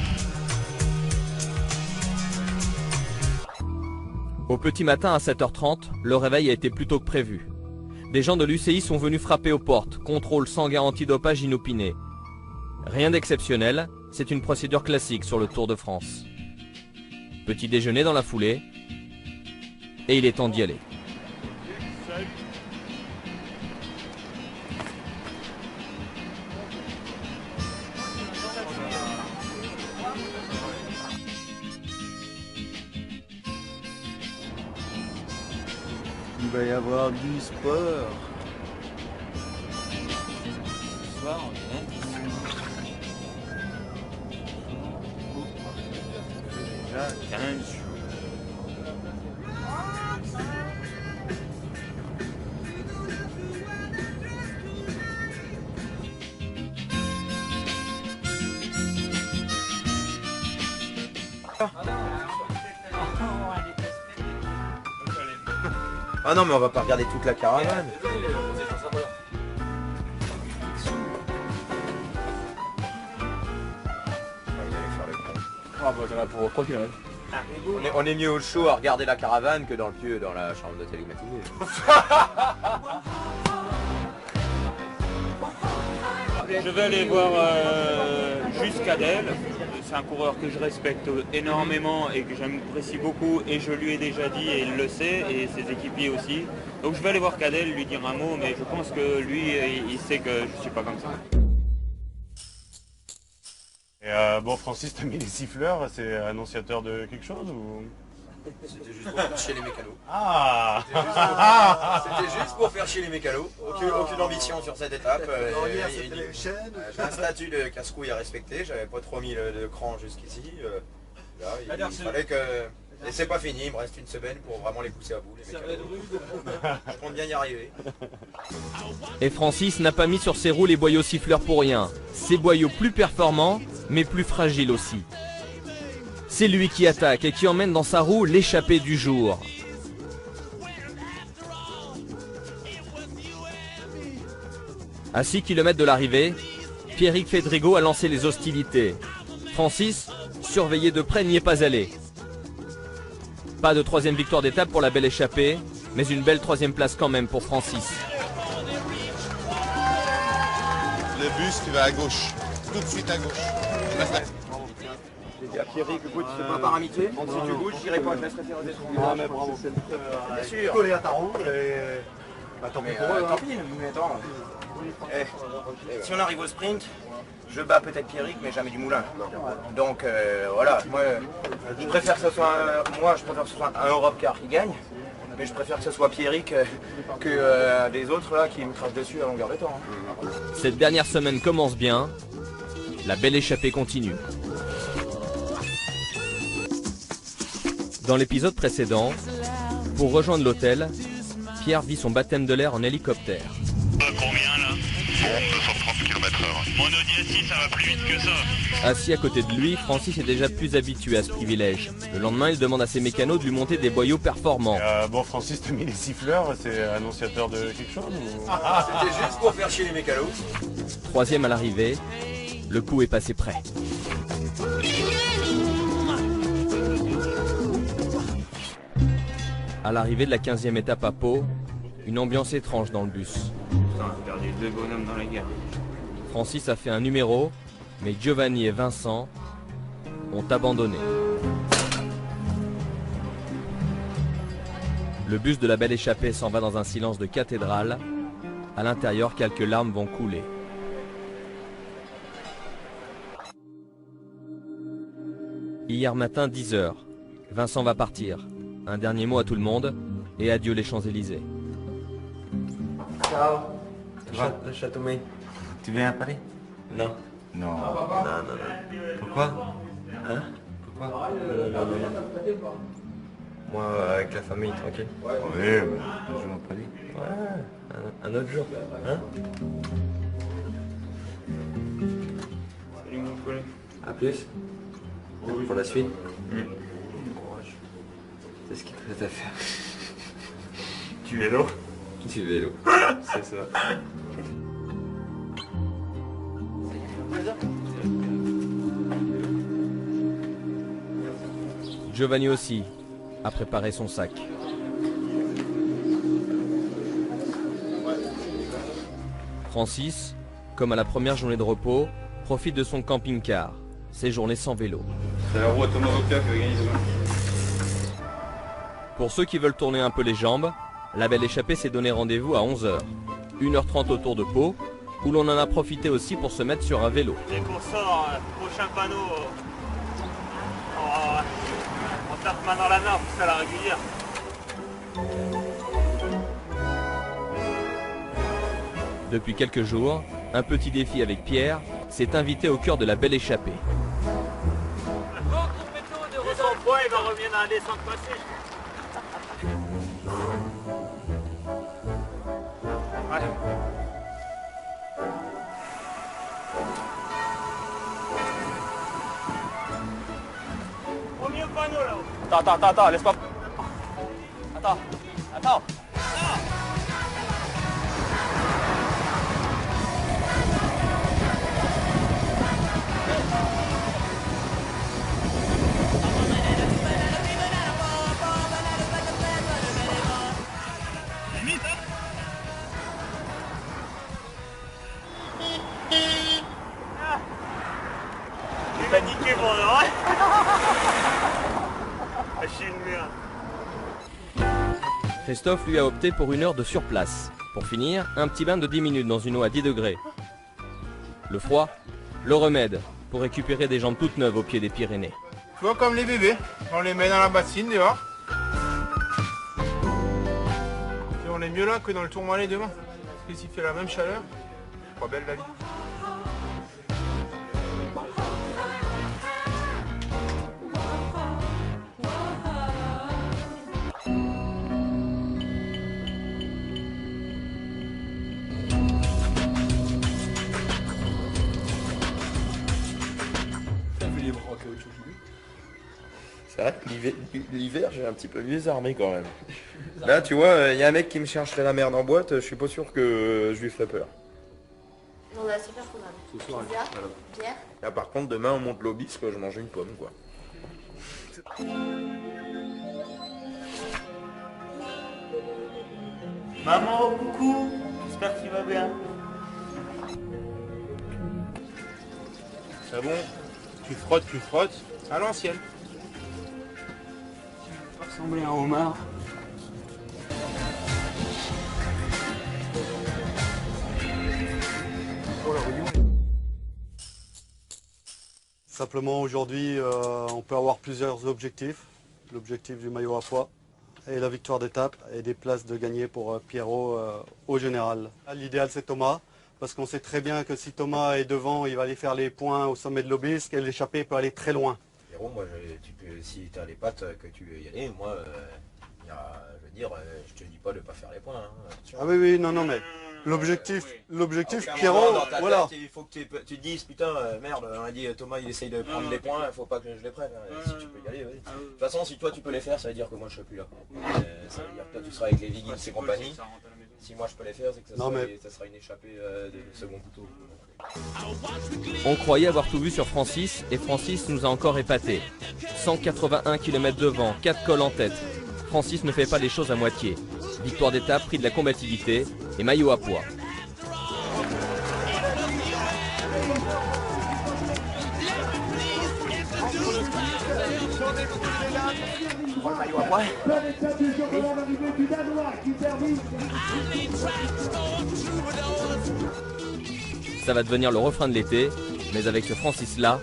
Au petit matin à 7h30, le réveil a été plus tôt que prévu. Des gens de l'UCI sont venus frapper aux portes, contrôle sans garantie dopage inopiné. Rien d'exceptionnel, c'est une procédure classique sur le Tour de France. Petit déjeuner dans la foulée, et il est temps d'y aller. Il va y avoir du sport. Ce soir, on est déjà 15 jours. Ah non, mais on va pas regarder toute la caravane. Ah bah t'en as pour 3 km. On est mieux au chaud à regarder la caravane que dans le pieu, dans la chambre d'hôtel climatisée. Je vais aller voir juste Cadel. C'est un coureur que je respecte énormément et que j'apprécie beaucoup et je lui ai déjà dit et il le sait et ses équipiers aussi. Donc je vais aller voir Cadel, lui dire un mot, mais je pense que lui il sait que je suis pas comme ça. Et bon, Francis, t'as mis les siffleurs, c'est annonciateur de quelque chose ou... C'était juste pour faire chier les mécanos. Ah C'était juste pour faire chier les mécanos. Aucune ambition sur cette étape. Un statut de casse-couille à respecter, j'avais pas trop mis de cran jusqu'ici. Là, il fallait que... Et c'est pas fini, il me reste une semaine pour vraiment les pousser à bout, les mécanos. Je compte bien y arriver. Et Francis n'a pas mis sur ses roues les boyaux siffleurs pour rien. Ces boyaux plus performants, mais plus fragiles aussi. C'est lui qui attaque et qui emmène dans sa roue l'échappée du jour. À 6 km de l'arrivée, Pierrick Fédrigo a lancé les hostilités. Francis, surveillé de près, n'y est pas allé. Pas de troisième victoire d'étape pour la belle échappée, mais une belle troisième place quand même pour Francis. Le bus, tu vas à gauche. Tout de suite à gauche. J'ai dit à Pierrick, écoute, c'est pas par amitié. Si tu bouges, j'irai pas, je laisserai faire des trucs. Ah mais bravo, c'est bien sûr. Collé à ta roue et... Bah, tant pis pour eux. Tant pis, mais attends. Si on arrive au sprint, je bats peut-être Pierrick, mais jamais du moulin. Donc voilà, moi je préfère que ce soit un Europe Car qui gagne, mais je préfère que ce soit Pierrick que des autres là qui me crachent dessus à longueur de temps. Cette dernière semaine commence bien, la belle échappée continue. Dans l'épisode précédent, pour rejoindre l'hôtel, Pierre vit son baptême de l'air en hélicoptère. Combien là? Bon, 230 km/h. Mon Audi A6, ça va plus vite que ça. Assis à côté de lui, Francis est déjà plus habitué à ce privilège. Le lendemain, il demande à ses mécanos de lui monter des boyaux performants. Bon, Francis, t'as mis les siffleurs, c'est annonciateur de quelque chose ou... C'était juste pour faire chier les mécanos. Troisième à l'arrivée, le coup est passé près. À l'arrivée de la 15e étape à Pau, une ambiance étrange dans le bus. Putain, j'ai perdu 2 bonhommes dans la guerre. Francis a fait un numéro, mais Giovanni et Vincent ont abandonné. Le bus de la belle échappée s'en va dans un silence de cathédrale. À l'intérieur, quelques larmes vont couler. Hier matin, 10 h, Vincent va partir. Un dernier mot à tout le monde et adieu les Champs-Élysées. Ciao. Le Châteaumet. Tu viens à Paris? Non. Non. Non. Pourquoi? Hein? Pourquoi? Moi, avec la famille, tranquille. Oui, mais un jour à Paris. Ouais, un autre jour. Hein? Salut mon collègue. A plus. Pour la suite. C'est ce qu'il te reste à faire. Du vélo? Du vélo. C'est ça. Giovanni aussi a préparé son sac. Francis, comme à la première journée de repos, profite de son camping-car. Ses journées sans vélo. C'est la roue à Thomas Voca qui organise demain. Pour ceux qui veulent tourner un peu les jambes, la belle échappée s'est donné rendez-vous à 11 h. 1h30 autour de Pau, où l'on en a profité aussi pour se mettre sur un vélo. Dès qu'on sort, prochain panneau, on tape main dans la main, c'est à la régulière. Depuis quelques jours, un petit défi avec Pierre s'est invité au cœur de la belle échappée. Son poids, il va revenir dans la descente passée. Ouais. Premier panneau là-haut. Attends, laisse pas. Attends. Christophe lui a opté pour une heure de surplace. Pour finir, un petit bain de 10 minutes dans une eau à 10 degrés. Le froid, le remède pour récupérer des jambes toutes neuves au pied des Pyrénées. Tu vois, comme les bébés, on les met dans la bassine dehors. Et on est mieux là que dans le Tourmalet demain. Parce qu'ici il fait la même chaleur. Pas belle la vie. C'est vrai que l'hiver, j'ai un petit peu les armé quand même. Là, tu vois, il y a un mec qui me chercherait la merde en boîte, je suis pas sûr que je lui ferais peur. Non, là, c'est pas commode. Ce soir, Pizza, bière. Là, par contre, demain, on monte l'obis, je mange une pomme, quoi. Maman, coucou. J'espère que tu vas bien. C'est bon, tu frottes, à l'ancienne. Tu vas ressembler à un homard. Simplement aujourd'hui, on peut avoir plusieurs objectifs. L'objectif du maillot à pois et la victoire d'étape et des places de gagner pour Pierrot au général. L'idéal c'est Thomas, parce qu'on sait très bien que si Thomas est devant, il va aller faire les points au sommet de l'obélisque et l'échappée peut aller très loin. Pierrot, moi, si tu as les pattes que tu veux y aller, moi, je veux dire, je te dis pas de pas faire les points. Hein. Ah oui, non, mais l'objectif, Pierrot, voilà. Il faut que tu te dises, putain, merde, on a dit Thomas il essaye de prendre les points, il faut pas que je les prenne. Si tu peux y aller, vas-y. De toute façon, si toi tu peux les faire, ça veut dire que moi je serai plus là. Ça veut dire que toi tu seras avec les Vigils et compagnie. Si moi je peux les faire, c'est que ça sera une échappée de second couteau. On croyait avoir tout vu sur Francis, et Francis nous a encore épatés. 181 km devant, 4 cols en tête. Francis ne fait pas les choses à moitié. Victoire d'étape, prix de la combativité et maillot à pois. Ça va devenir le refrain de l'été, mais avec ce Francis-là,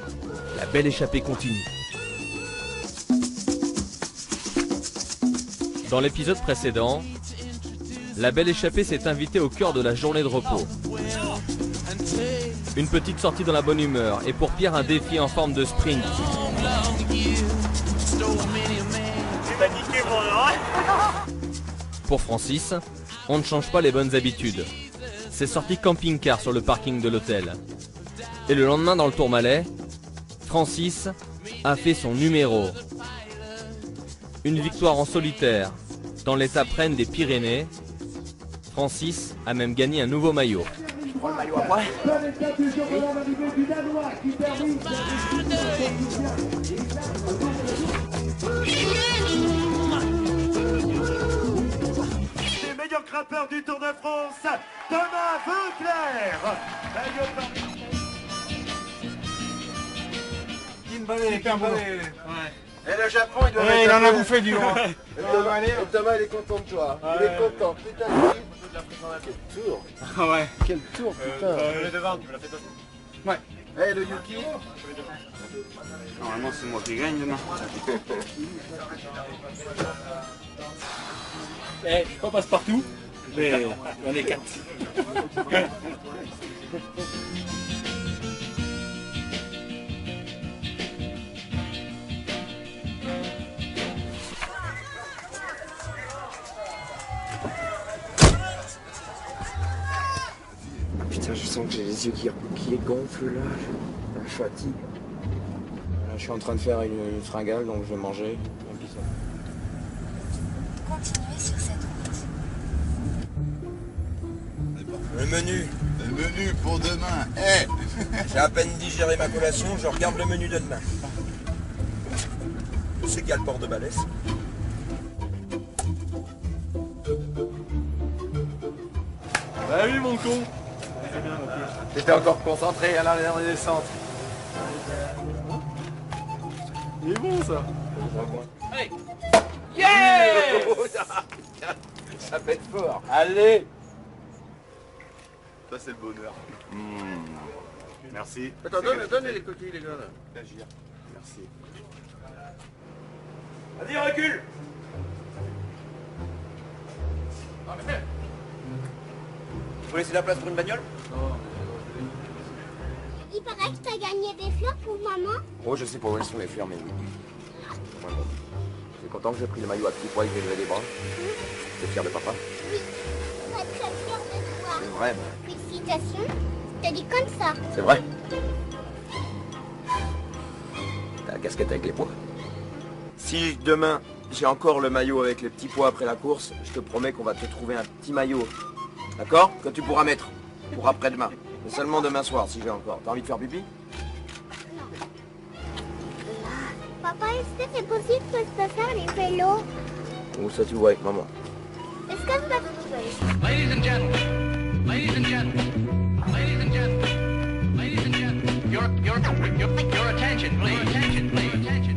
la belle échappée continue. Dans l'épisode précédent, la belle échappée s'est invitée au cœur de la journée de repos. Une petite sortie dans la bonne humeur et pour Pierre un défi en forme de sprint. Pour Francis, on ne change pas les bonnes habitudes. C'est sorti camping-car sur le parking de l'hôtel. Et le lendemain dans le Tourmalet, Francis a fait son numéro. Une victoire en solitaire dans l'étape reine des Pyrénées. Francis a même gagné un nouveau maillot. Je prends le maillot à pois. Les meilleurs grimpeurs du Tour de France, Thomas Voeckler. Et le Japon, il doit il en a bouffé du loin. Thomas, il est content de toi. Il est content. Putain, quel tour. Ah ouais. Quel tour, putain. Le devant, tu me l'as fait toi. Ouais. Eh, le Yuki. Normalement, c'est moi qui gagne demain. Eh, pas passe-partout, mais on est 4. Putain, je sens que j'ai les yeux qui gonflent là, la fatigue. Là, je suis en train de faire une fringale, donc je vais manger un bisou. Continuez sur cette route. Le menu pour demain. Eh, j'ai à peine digéré ma collation, je regarde le menu de demain. Je sais qu'il y a le port de Balès. Bah oui, mon con. T'étais encore concentré à la dernière descente. Il est bon ça. Hey! Yeah! Ça pète fort. Allez. Ça c'est le bonheur. Merci. Attends, donne les coquilles les gars là. L'agir. Merci. Vas-y, recule. Vous laissez la place pour une bagnole? Il paraît que t'as gagné des fleurs pour maman. Oh, je sais pas où elles sont les fleurs, mais oui. Ouais, bon. Je suis content que j'ai pris le maillot à petits pois et que j'ai levé les bras. T'es fier de papa? Oui, très très fière de toi. C'est vrai, Félicitations, je te dis comme ça. c'est vrai. T'as la casquette avec les pois. Si demain j'ai encore le maillot avec les petits pois après la course, je te promets qu'on va te trouver un petit maillot. D'accord? Que tu pourras mettre pour après-demain. Mais seulement demain soir si j'ai encore. T'as envie de faire pipi? Papa, est-ce que c'est possible que je peux faire les vélos? Ou ça tu vois avec maman. Est-ce que je peux... Ladies and gentlemen, ladies and gentlemen, ladies and gentlemen, ladies and gentlemen, your attention, please. Attention, please. Attention.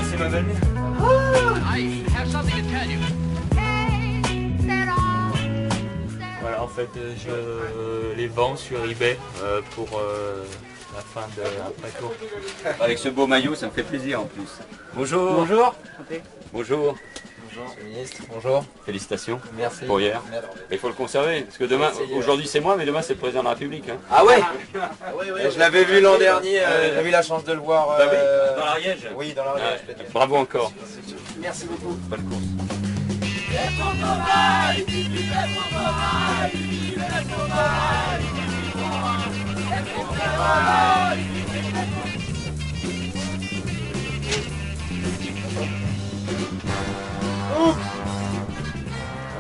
C'est ma belle-mère. I have something to tell you. Voilà, en fait, je les vends sur eBay pour la fin de l'après-tour. Avec ce beau maillot, ça me fait plaisir en plus. Bonjour. Bonjour. Bonjour. Bonjour, monsieur le ministre. Bonjour. Félicitations. Merci. Pour hier. Merci. Mais il faut le conserver, parce que demain, aujourd'hui c'est moi, mais demain c'est le président de la République. Hein. Ah ouais, je l'avais vu l'an dernier, j'ai eu la chance de le voir. Bah oui, dans l'Ariège. Oui, dans l'Ariège. peut-être. Bravo encore. Merci beaucoup. Bonne course.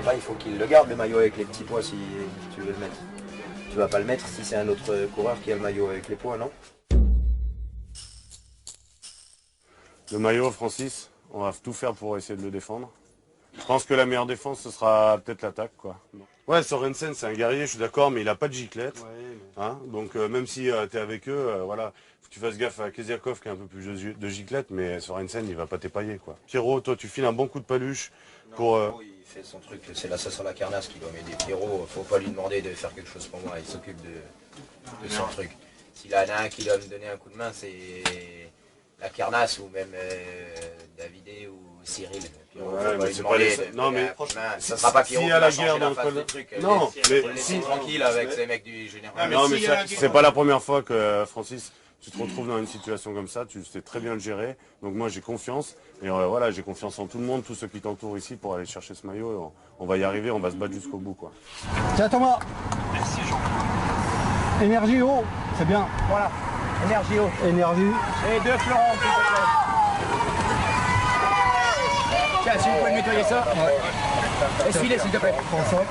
Là, il faut qu'il le garde le maillot avec les petits pois si tu veux le mettre. Tu vas pas le mettre si c'est un autre coureur qui a le maillot avec les pois, non? Le maillot, Francis, on va tout faire pour essayer de le défendre. Je pense que la meilleure défense, ce sera peut-être l'attaque, quoi. Ouais, Sorensen, c'est un guerrier, je suis d'accord, mais il a pas de giclette. Hein, donc même si tu es avec eux, voilà, faut que tu fasses gaffe à Keziakov qui est un peu plus de giclette, mais Sorensen, il va pas t'épailler, quoi. Pierrot, toi, tu files un bon coup de paluche pour... Il fait son truc, c'est l'assassin Lacarnas qui doit m'aider. Pierrot, faut pas lui demander de faire quelque chose pour moi, il s'occupe de son truc. S'il y en a un qui doit me donner un coup de main, c'est Lacarnas ou même Davidé ou Cyril. Pierrot, Ouais, mais c'est pas demander les... de Non, donner mais un coup de main. si- Ça sera pas Pierrot s'il y qui a va la changer guerre dans la face le du truc. Non, Faut mais le laisser si... tranquille avec ces mecs du général. Non, mais c'est pas la première fois que, Francis, tu te retrouves dans une situation comme ça, tu sais très bien le gérer. Donc moi, j'ai confiance. Et voilà, j'ai confiance en tout le monde, tous ceux qui t'entourent ici pour aller chercher ce maillot. On va y arriver, on va se battre jusqu'au bout, quoi. Tiens Thomas. Énergie haut, c'est bien. Voilà, énergie haut. Énergie. Et 2 fleurons, s'il te plaît. Tiens, si vous pouvez nettoyer ça. Essuie-les, s'il te plaît. Prends ça.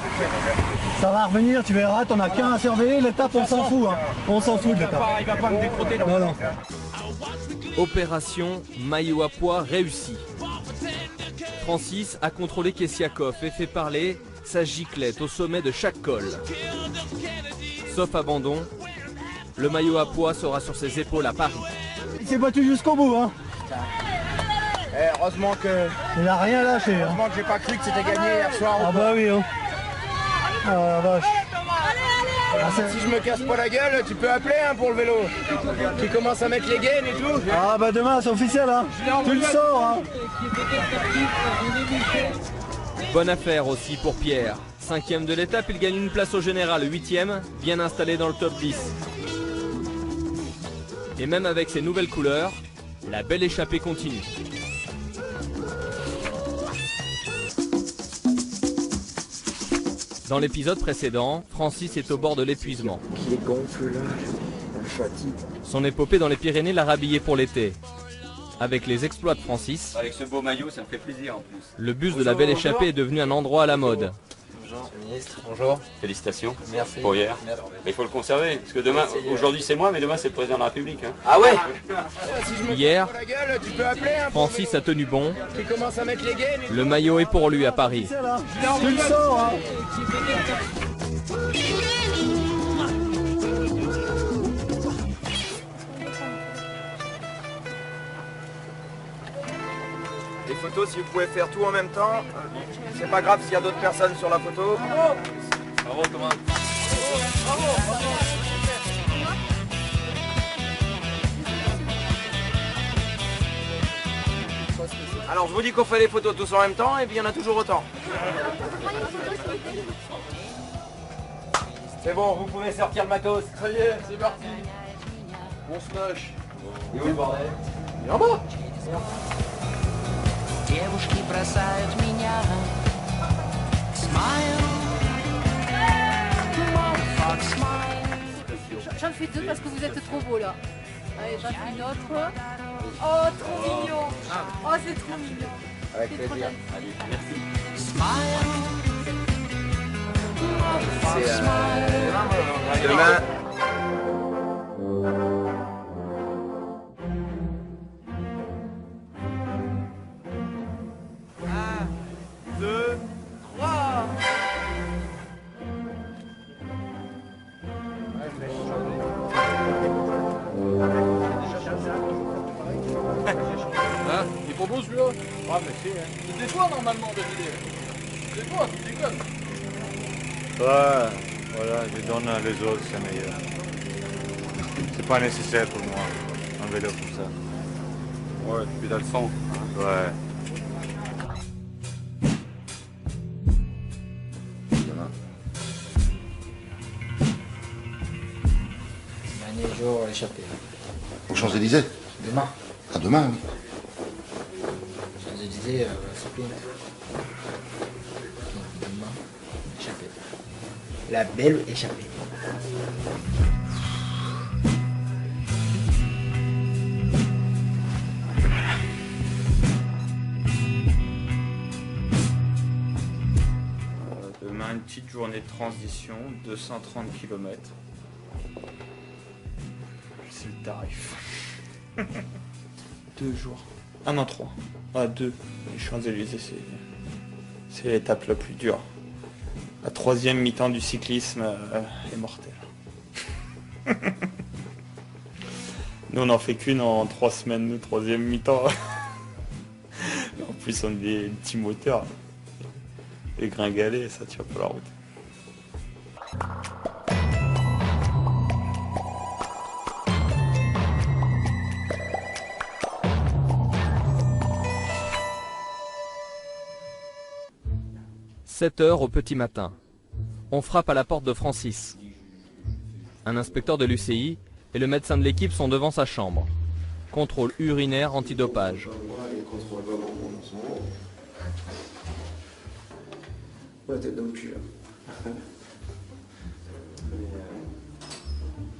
Ça va revenir, tu verras, t'en as qu'un à surveiller, l'étape on s'en fout. Hein. On s'en fout de l'étape. Il va pas me décroter. Non, non. Opération maillot à pois réussie. Francis a contrôlé Keziakov et fait parler sa giclette au sommet de chaque col. Sauf abandon, le maillot à pois sera sur ses épaules à Paris. Il s'est battu jusqu'au bout. Hein. Heureusement que... Il a rien lâché. Hein. Heureusement que j'ai pas cru que c'était gagné hier soir. Ah bah oui. Hein. Ah la vache. Si je me casse pas la gueule, tu peux appeler hein, pour le vélo. Qui commence à mettre les gaines et tout. Ah bah demain c'est officiel. Hein. Tu le sors. Hein. Bonne affaire aussi pour Pierre. 5e de l'étape, il gagne une place au général. 8e, bien installé dans le top 10. Et même avec ses nouvelles couleurs, la belle échappée continue. Dans l'épisode précédent, Francis est au bord de l'épuisement. Qui est gonfle là, la fatigue. Son épopée dans les Pyrénées l'a rhabillé pour l'été. Avec les exploits de Francis, Avec ce beau maillot, ça me fait plaisir en plus. le bus de la belle échappée est devenu un endroit à la mode. Bonjour, monsieur le ministre. Bonjour. Félicitations. Merci. Pour hier. Merci. Mais il faut le conserver, parce que demain, aujourd'hui c'est moi, mais demain c'est le président de la République. Hein. Ah ouais. Hier, La gueule, tu peux appeler hein, pour Francis a tenu bon. qui commence à mettre les gaines. Le maillot est pour lui à Paris. Tu le sors. Hein. Les photos, si vous pouvez faire tout en même temps, c'est pas grave s'il y a d'autres personnes sur la photo. Bravo Thomas. Alors je vous dis qu'on fait les photos tous en même temps et puis il y en a toujours autant. C'est bon, vous pouvez sortir le matos. Ça y est, c'est parti. On se lâche. Et où le bordel? Et en bas. Девушки бросают меня. Smile. Motherfuck, smile. J'en fais deux parce que vous êtes trop beau là. Allez, j'en fais une autre. Oh, trop mignon. Oh, c'est trop mignon. Avec C'est trop plaisir. gentil. Allez, merci. C'est demain. Hein? Il est pas beau celui-là? Ah mais c'est, hein. C'était toi normalement David. C'est toi, tu déconnes. Ouais, voilà, je donne à les autres, c'est meilleur. C'est pas nécessaire pour moi, un vélo comme ça. Ouais, tu pédales sans. Ouais. Dernier jour, l'échappée. Aux Champs-Élysées? Demain. À demain, oui. Champs-Élysées, c'est plein. Demain, échappée. La belle échappée. Demain, une petite journée de transition, 230 km. C'est le tarif. 2 jours. Ah non, 3. Ah, 2. Les Champs-Élysées, c'est l'étape la plus dure. La 3e mi-temps du cyclisme est mortelle. Nous, on n'en fait qu'une en 3 semaines, nous, 3e mi-temps. En plus, on est des petits moteurs. Les gringalets, ça tient pas la route. « 7 heures au petit matin. On frappe à la porte de Francis. Un inspecteur de l'UCI et le médecin de l'équipe sont devant sa chambre. Contrôle urinaire antidopage. Ouais, t'es dans le cul là.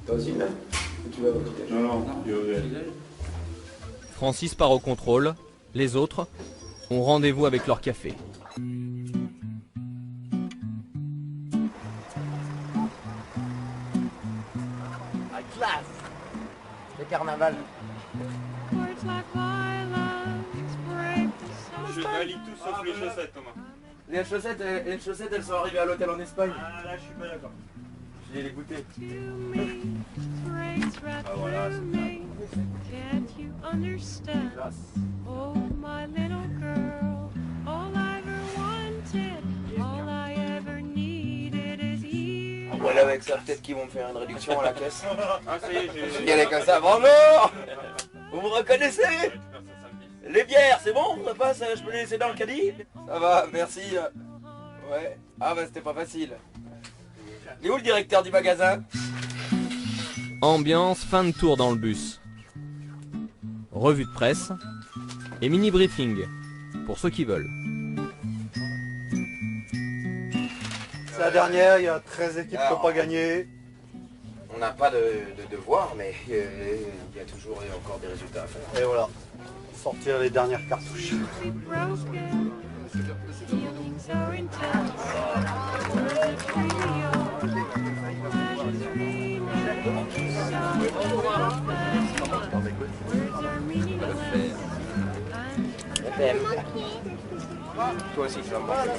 T'as aussi là? Ou tu vas au petit-déj? Non, Francis part au contrôle. Les autres ont rendez-vous avec leur café. Le carnaval. Je valide tout sauf les chaussettes, Thomas. Les chaussettes, elles sont arrivées à l'hôtel en Espagne. Ah là, je suis pas d'accord. Je vais les goûter. Ah voilà, Can't you understand? Oh, my little girl, all I ever wanted, all I ever needed is you. Voilà, avec ça, peut-être qu'ils vont me faire une réduction à la caisse. Ah, ça y est, Je viens aller comme ça. Bravo! Vous me reconnaissez? Les bières, c'est bon? Ça passe? Je peux les laisser dans le caddie? Ça va, merci. Ouais. Ah bah c'était pas facile. Il est où le directeur du magasin? Ambiance, fin de tour dans le bus. Revue de presse et mini briefing pour ceux qui veulent. C'est la dernière, il y a 13 équipes qui n'ont pas gagné. On n'a pas de devoir, mais il y a toujours et encore des résultats à faire. Et voilà, sortir les dernières cartouches. Toi aussi, tu vas me manquer.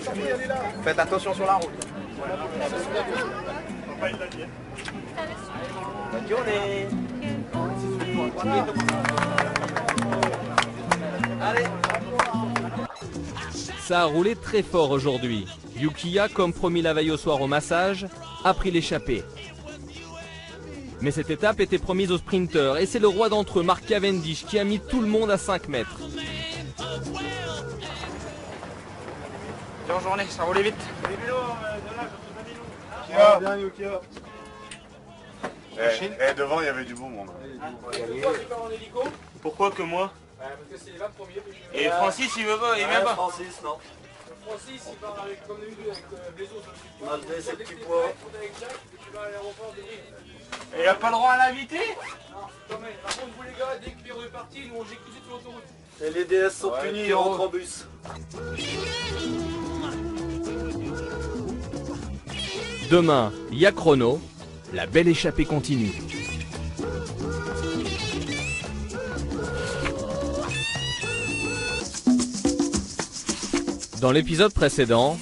Faites attention sur la route. Bonne journée. Allez. Ça a roulé très fort aujourd'hui. Yukiya, comme promis la veille au soir au massage, a pris l'échappée. Mais cette étape était promise aux sprinteurs et c'est le roi d'entre eux, Mark Cavendish, qui a mis tout le monde à 5 mètres. Bonne journée, ça roulait vite. Bien, Yukiya. Devant, il y avait du beau monde. Pourquoi que moi? Et Francis, il veut pas, il vient pas. Francis, non. Francis, il part avec, comme d'habitude, avec Blaiseau. Malgré ses petits poids. Il a pas le droit à l'inviter? Non, quand même. Par contre, vous les gars, dès que Pierrot est parti, nous on j'écoute sur l'autoroute. Et les DS sont punis, ils rentrent en bus. Demain, il y a chrono. La belle échappée continue. Dans l'épisode précédent,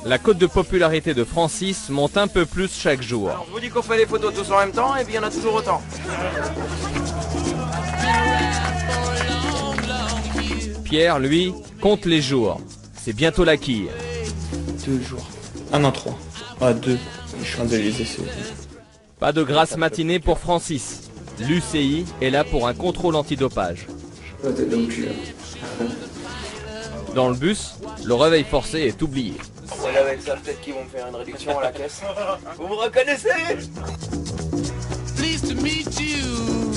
la cote de popularité de Francis monte un peu plus chaque jour. Alors, je vous dis qu'on fait les photos tous en même temps et puis il y en a toujours autant. Pierre, lui, compte les jours. C'est bientôt la quille. 2 jours. Ah non, 3. Ah, 2. Je suis en train de les essayer. Pas de grasse matinée pour Francis. L'UCI est là pour un contrôle antidopage. Dans le bus, le réveil forcé est oublié. C'est là avec ça, peut-être qu'ils vont me faire une réduction à la caisse. Vous me reconnaissez? Pleased to meet you.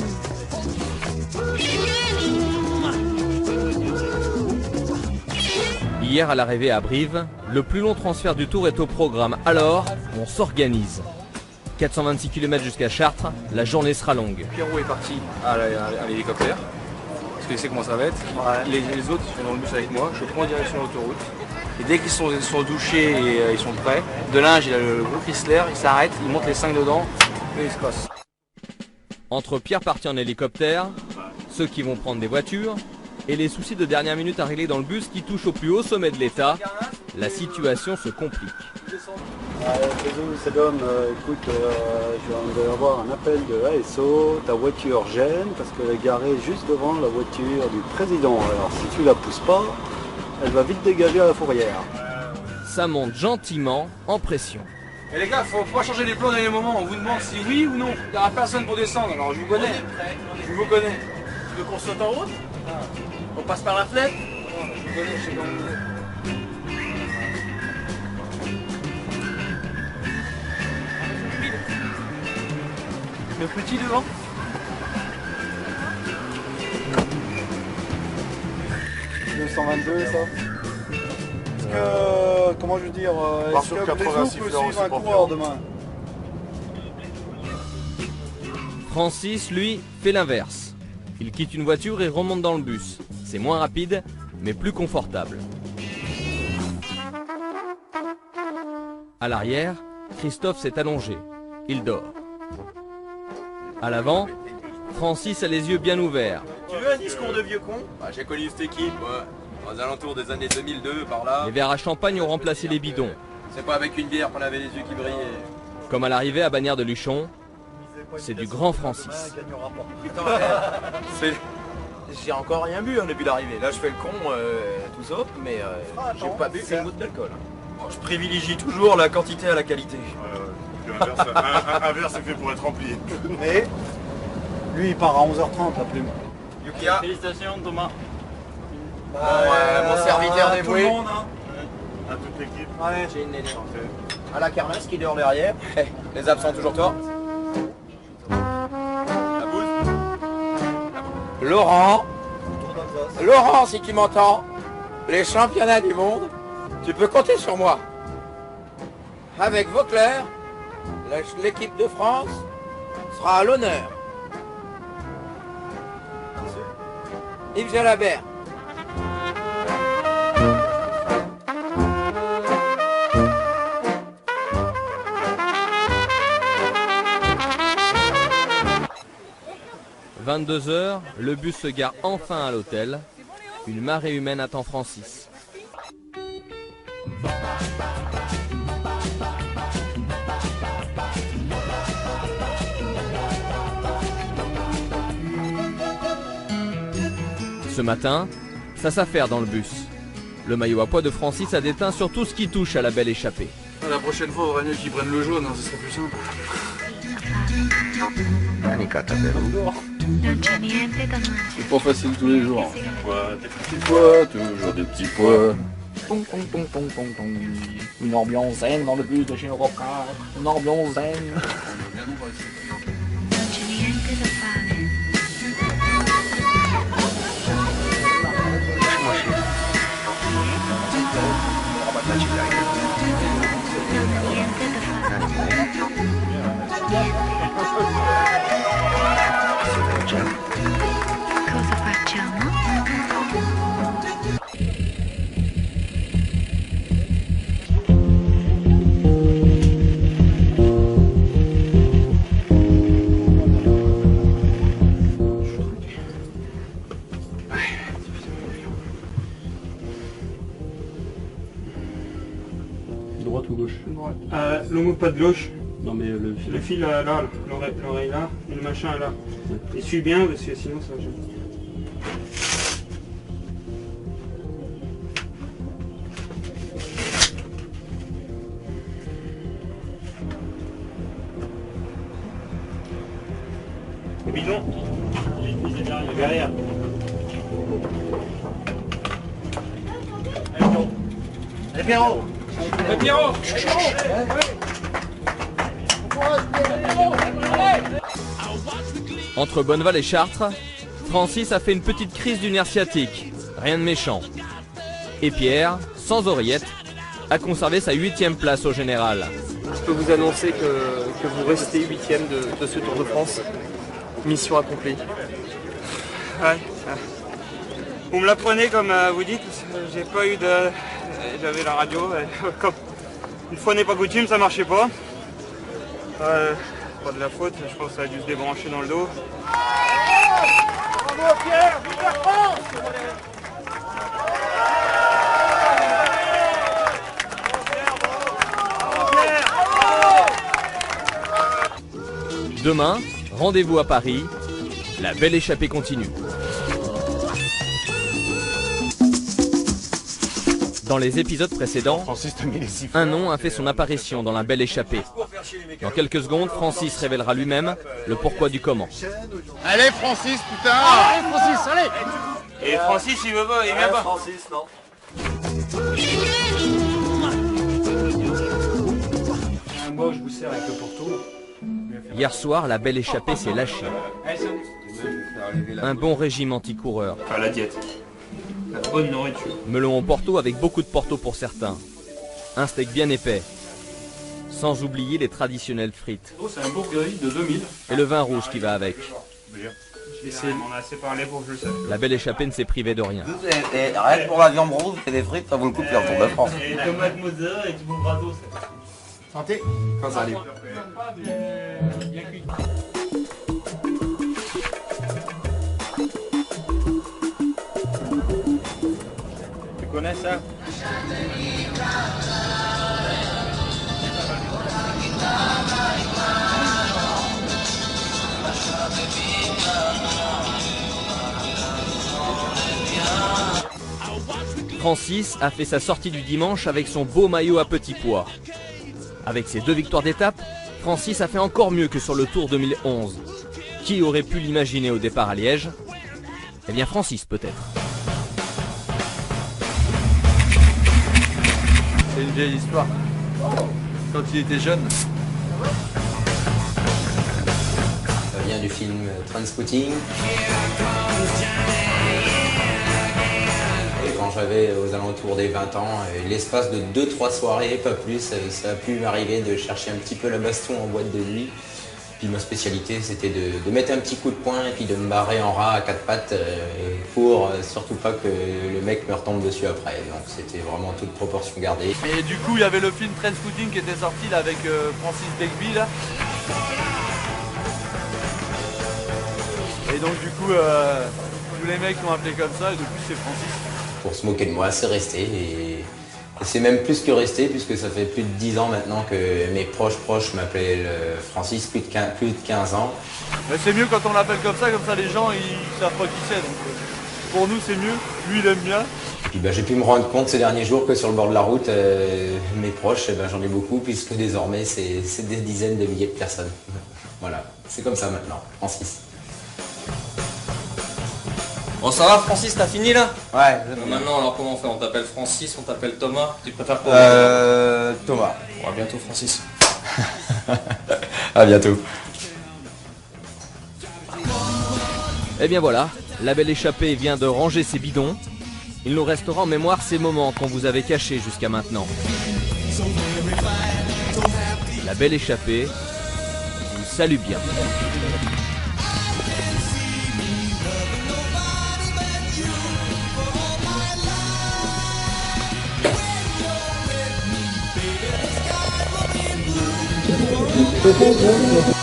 Hier à l'arrivée à Brive, le plus long transfert du Tour est au programme. Alors, on s'organise. 426 km jusqu'à Chartres, la journée sera longue. Pierrot est parti à l'hélicoptère, parce qu'il sait comment ça va être. Les autres sont dans le bus avec moi, je prends direction l'autoroute. Et dès qu'ils sont douchés et ils sont prêts, de linge, il a le gros Chrysler, il s'arrête, il monte les 5 dedans et il se casse. Entre Pierre parti en hélicoptère, ceux qui vont prendre des voitures, et les soucis de dernière minute à régler dans le bus qui touche au plus haut sommet de l'État, la situation se complique. C'est d'homme, écoute, je vais avoir un appel de ASO, ta voiture gêne parce qu'elle est garée juste devant la voiture du président. Alors si tu la pousses pas, elle va vite dégager à la fourrière. Ça monte gentiment en pression. Et les gars, faut pas changer les plans au dernier moment. On vous demande si oui ou non. Il n'y aura personne pour descendre. Alors je vous connais. Je vous connais. Tu veux qu'on saute en route? On passe par la fenêtre? Je vous connais, je sais comment vous êtes. Le petit devant? Le 122 ça. Est-ce que, comment je veux dire, est-ce que Blaiseau peut suivre un coureur demain? Francis, lui, fait l'inverse. Il quitte une voiture et remonte dans le bus. C'est moins rapide, mais plus confortable. À l'arrière, Christophe s'est allongé. Il dort. À l'avant, Francis a les yeux bien ouverts. Tu veux un discours de vieux con? Bah, j'ai connu cette équipe, aux alentours des années 2002, par là. Les verres à champagne ont remplacé les bidons. C'est pas avec une bière qu'on avait les yeux qui brillaient. Comme à l'arrivée à Bagnères de Luchon, c'est du grand Francis. J'ai encore rien bu depuis l'arrivée. Là je fais le con, tout ça, mais j'ai pas bu une goutte d'alcool. Je privilégie toujours la quantité à la qualité. Un verre c'est fait pour être rempli. Mais lui il part à 11h30 la plume. Yukiya. Félicitations Thomas. Mon serviteur dévoué. Tout le monde, hein. À toute l'équipe. Ouais. J'ai une aînée. À la Carnas qui dort derrière. Les absents toujours toi. Laurent, si tu m'entends, les championnats du monde, tu peux compter sur moi. Avec Vauclair, l'équipe de France sera à l'honneur. Yves Jalabert. « 22h, le bus se gare enfin à l'hôtel. Une marée humaine attend Francis. Ce matin, ça s'affaire dans le bus. Le maillot à pois de Francis a déteint sur tout ce qui touche à la belle échappée. La prochaine fois, il vaudrait mieux qu'ils prennent le jaune, hein, ce serait plus simple. C'est pas facile tous les jours. Des petits pois, toujours des petits pois. Une ambiance zen dans le bus de chez Europcar. Une ambiance zen. Cosa facciamo? Droite ou gauche? Droite. Le pas de gauche. Non mais le fil. Le fil là, l'oreille là, et le machin là. Et suis bien parce que sinon ça va jamais. Le bidon. Il est derrière. Allez Pierrot. Allez Pierrot. Entre Bonneval et Chartres, Francis a fait une petite crise du nerf sciatique. Rien de méchant. Et Pierre, sans oreillette, a conservé sa 8e place au général. Je peux vous annoncer que vous restez 8e de ce Tour de France. Mission accomplie. Ouais. Vous me l'apprenez comme vous dites, j'ai pas eu de... J'avais la radio, comme une fois n'est pas coutume, ça marchait pas. Pas de la faute, je pense que ça a dû se débrancher dans le dos. Bravo Pierre, vive la France! Demain, rendez-vous à Paris. La belle échappée continue. Dans les épisodes précédents, un nom a fait son apparition dans la belle échappée. Dans quelques secondes, Francis révélera lui-même le pourquoi du comment. Allez Francis, putain! Allez Francis, allez! Et Francis, il veut pas, il vient pas. Francis, non. Moi, je vous sers avec le Porto. Hier soir, la belle échappée s'est lâchée. Un bon régime anti-coureur. Enfin, la diète. La bonne nourriture. Melon au Porto avec beaucoup de Porto pour certains. Un steak bien épais. Sans oublier les traditionnelles frites. Oh, c'est un bourguerie de 2000. Et le vin rouge qui va avec. On a assez parlé pour que je le sache. La belle échappée ne s'est privée de rien. Rien que pour la viande rouge et des frites, ça vaut le coup de faire le Tour de France. Et tomate mozzarella et du bon brado. Santé. Quand ça arrive. Tu connais ça? Francis a fait sa sortie du dimanche avec son beau maillot à petits pois. Avec ses 2 victoires d'étape, Francis a fait encore mieux que sur le Tour 2011. Qui aurait pu l'imaginer au départ à Liège? Eh bien Francis peut-être. C'est une vieille histoire. Quand il était jeune. Ça vient du film Trainspotting. Et quand j'avais aux alentours des 20 ans, l'espace de 2-3 soirées, pas plus, ça a pu m'arriver de chercher un petit peu la baston en boîte de nuit. Puis ma spécialité, c'était de mettre un petit coup de poing et puis de me barrer en rat à 4 pattes pour surtout pas que le mec me retombe dessus après. Donc c'était vraiment toute proportion gardée. Et du coup, il y avait le film Trainspotting qui était sorti là avec Francis Begbie là. Et donc du coup, tous les mecs l'ont appelé comme ça et depuis c'est Francis. Pour se moquer de moi, c'est resté et c'est même plus que resté puisque ça fait plus de 10 ans maintenant que mes proches m'appellent Francis, plus de 15 ans. Mais c'est mieux quand on l'appelle comme ça les gens ils savent pas qui c'est. Donc pour nous c'est mieux, lui il aime bien. Puis j'ai pu me rendre compte ces derniers jours que sur le bord de la route, mes proches, j'en ai beaucoup, puisque désormais c'est des dizaines de milliers de personnes. Voilà, c'est comme ça maintenant, Francis. Bon, ça va Francis, t'as fini là? Ouais. Maintenant, alors comment on fait? On t'appelle Francis, on t'appelle Thomas? Tu préfères quoi? Thomas. Bon, à bientôt Francis. À bientôt. Et bien voilà, la belle échappée vient de ranger ses bidons. Il nous restera en mémoire ces moments qu'on vous avait cachés jusqu'à maintenant. La belle échappée vous salue bien. Thank you.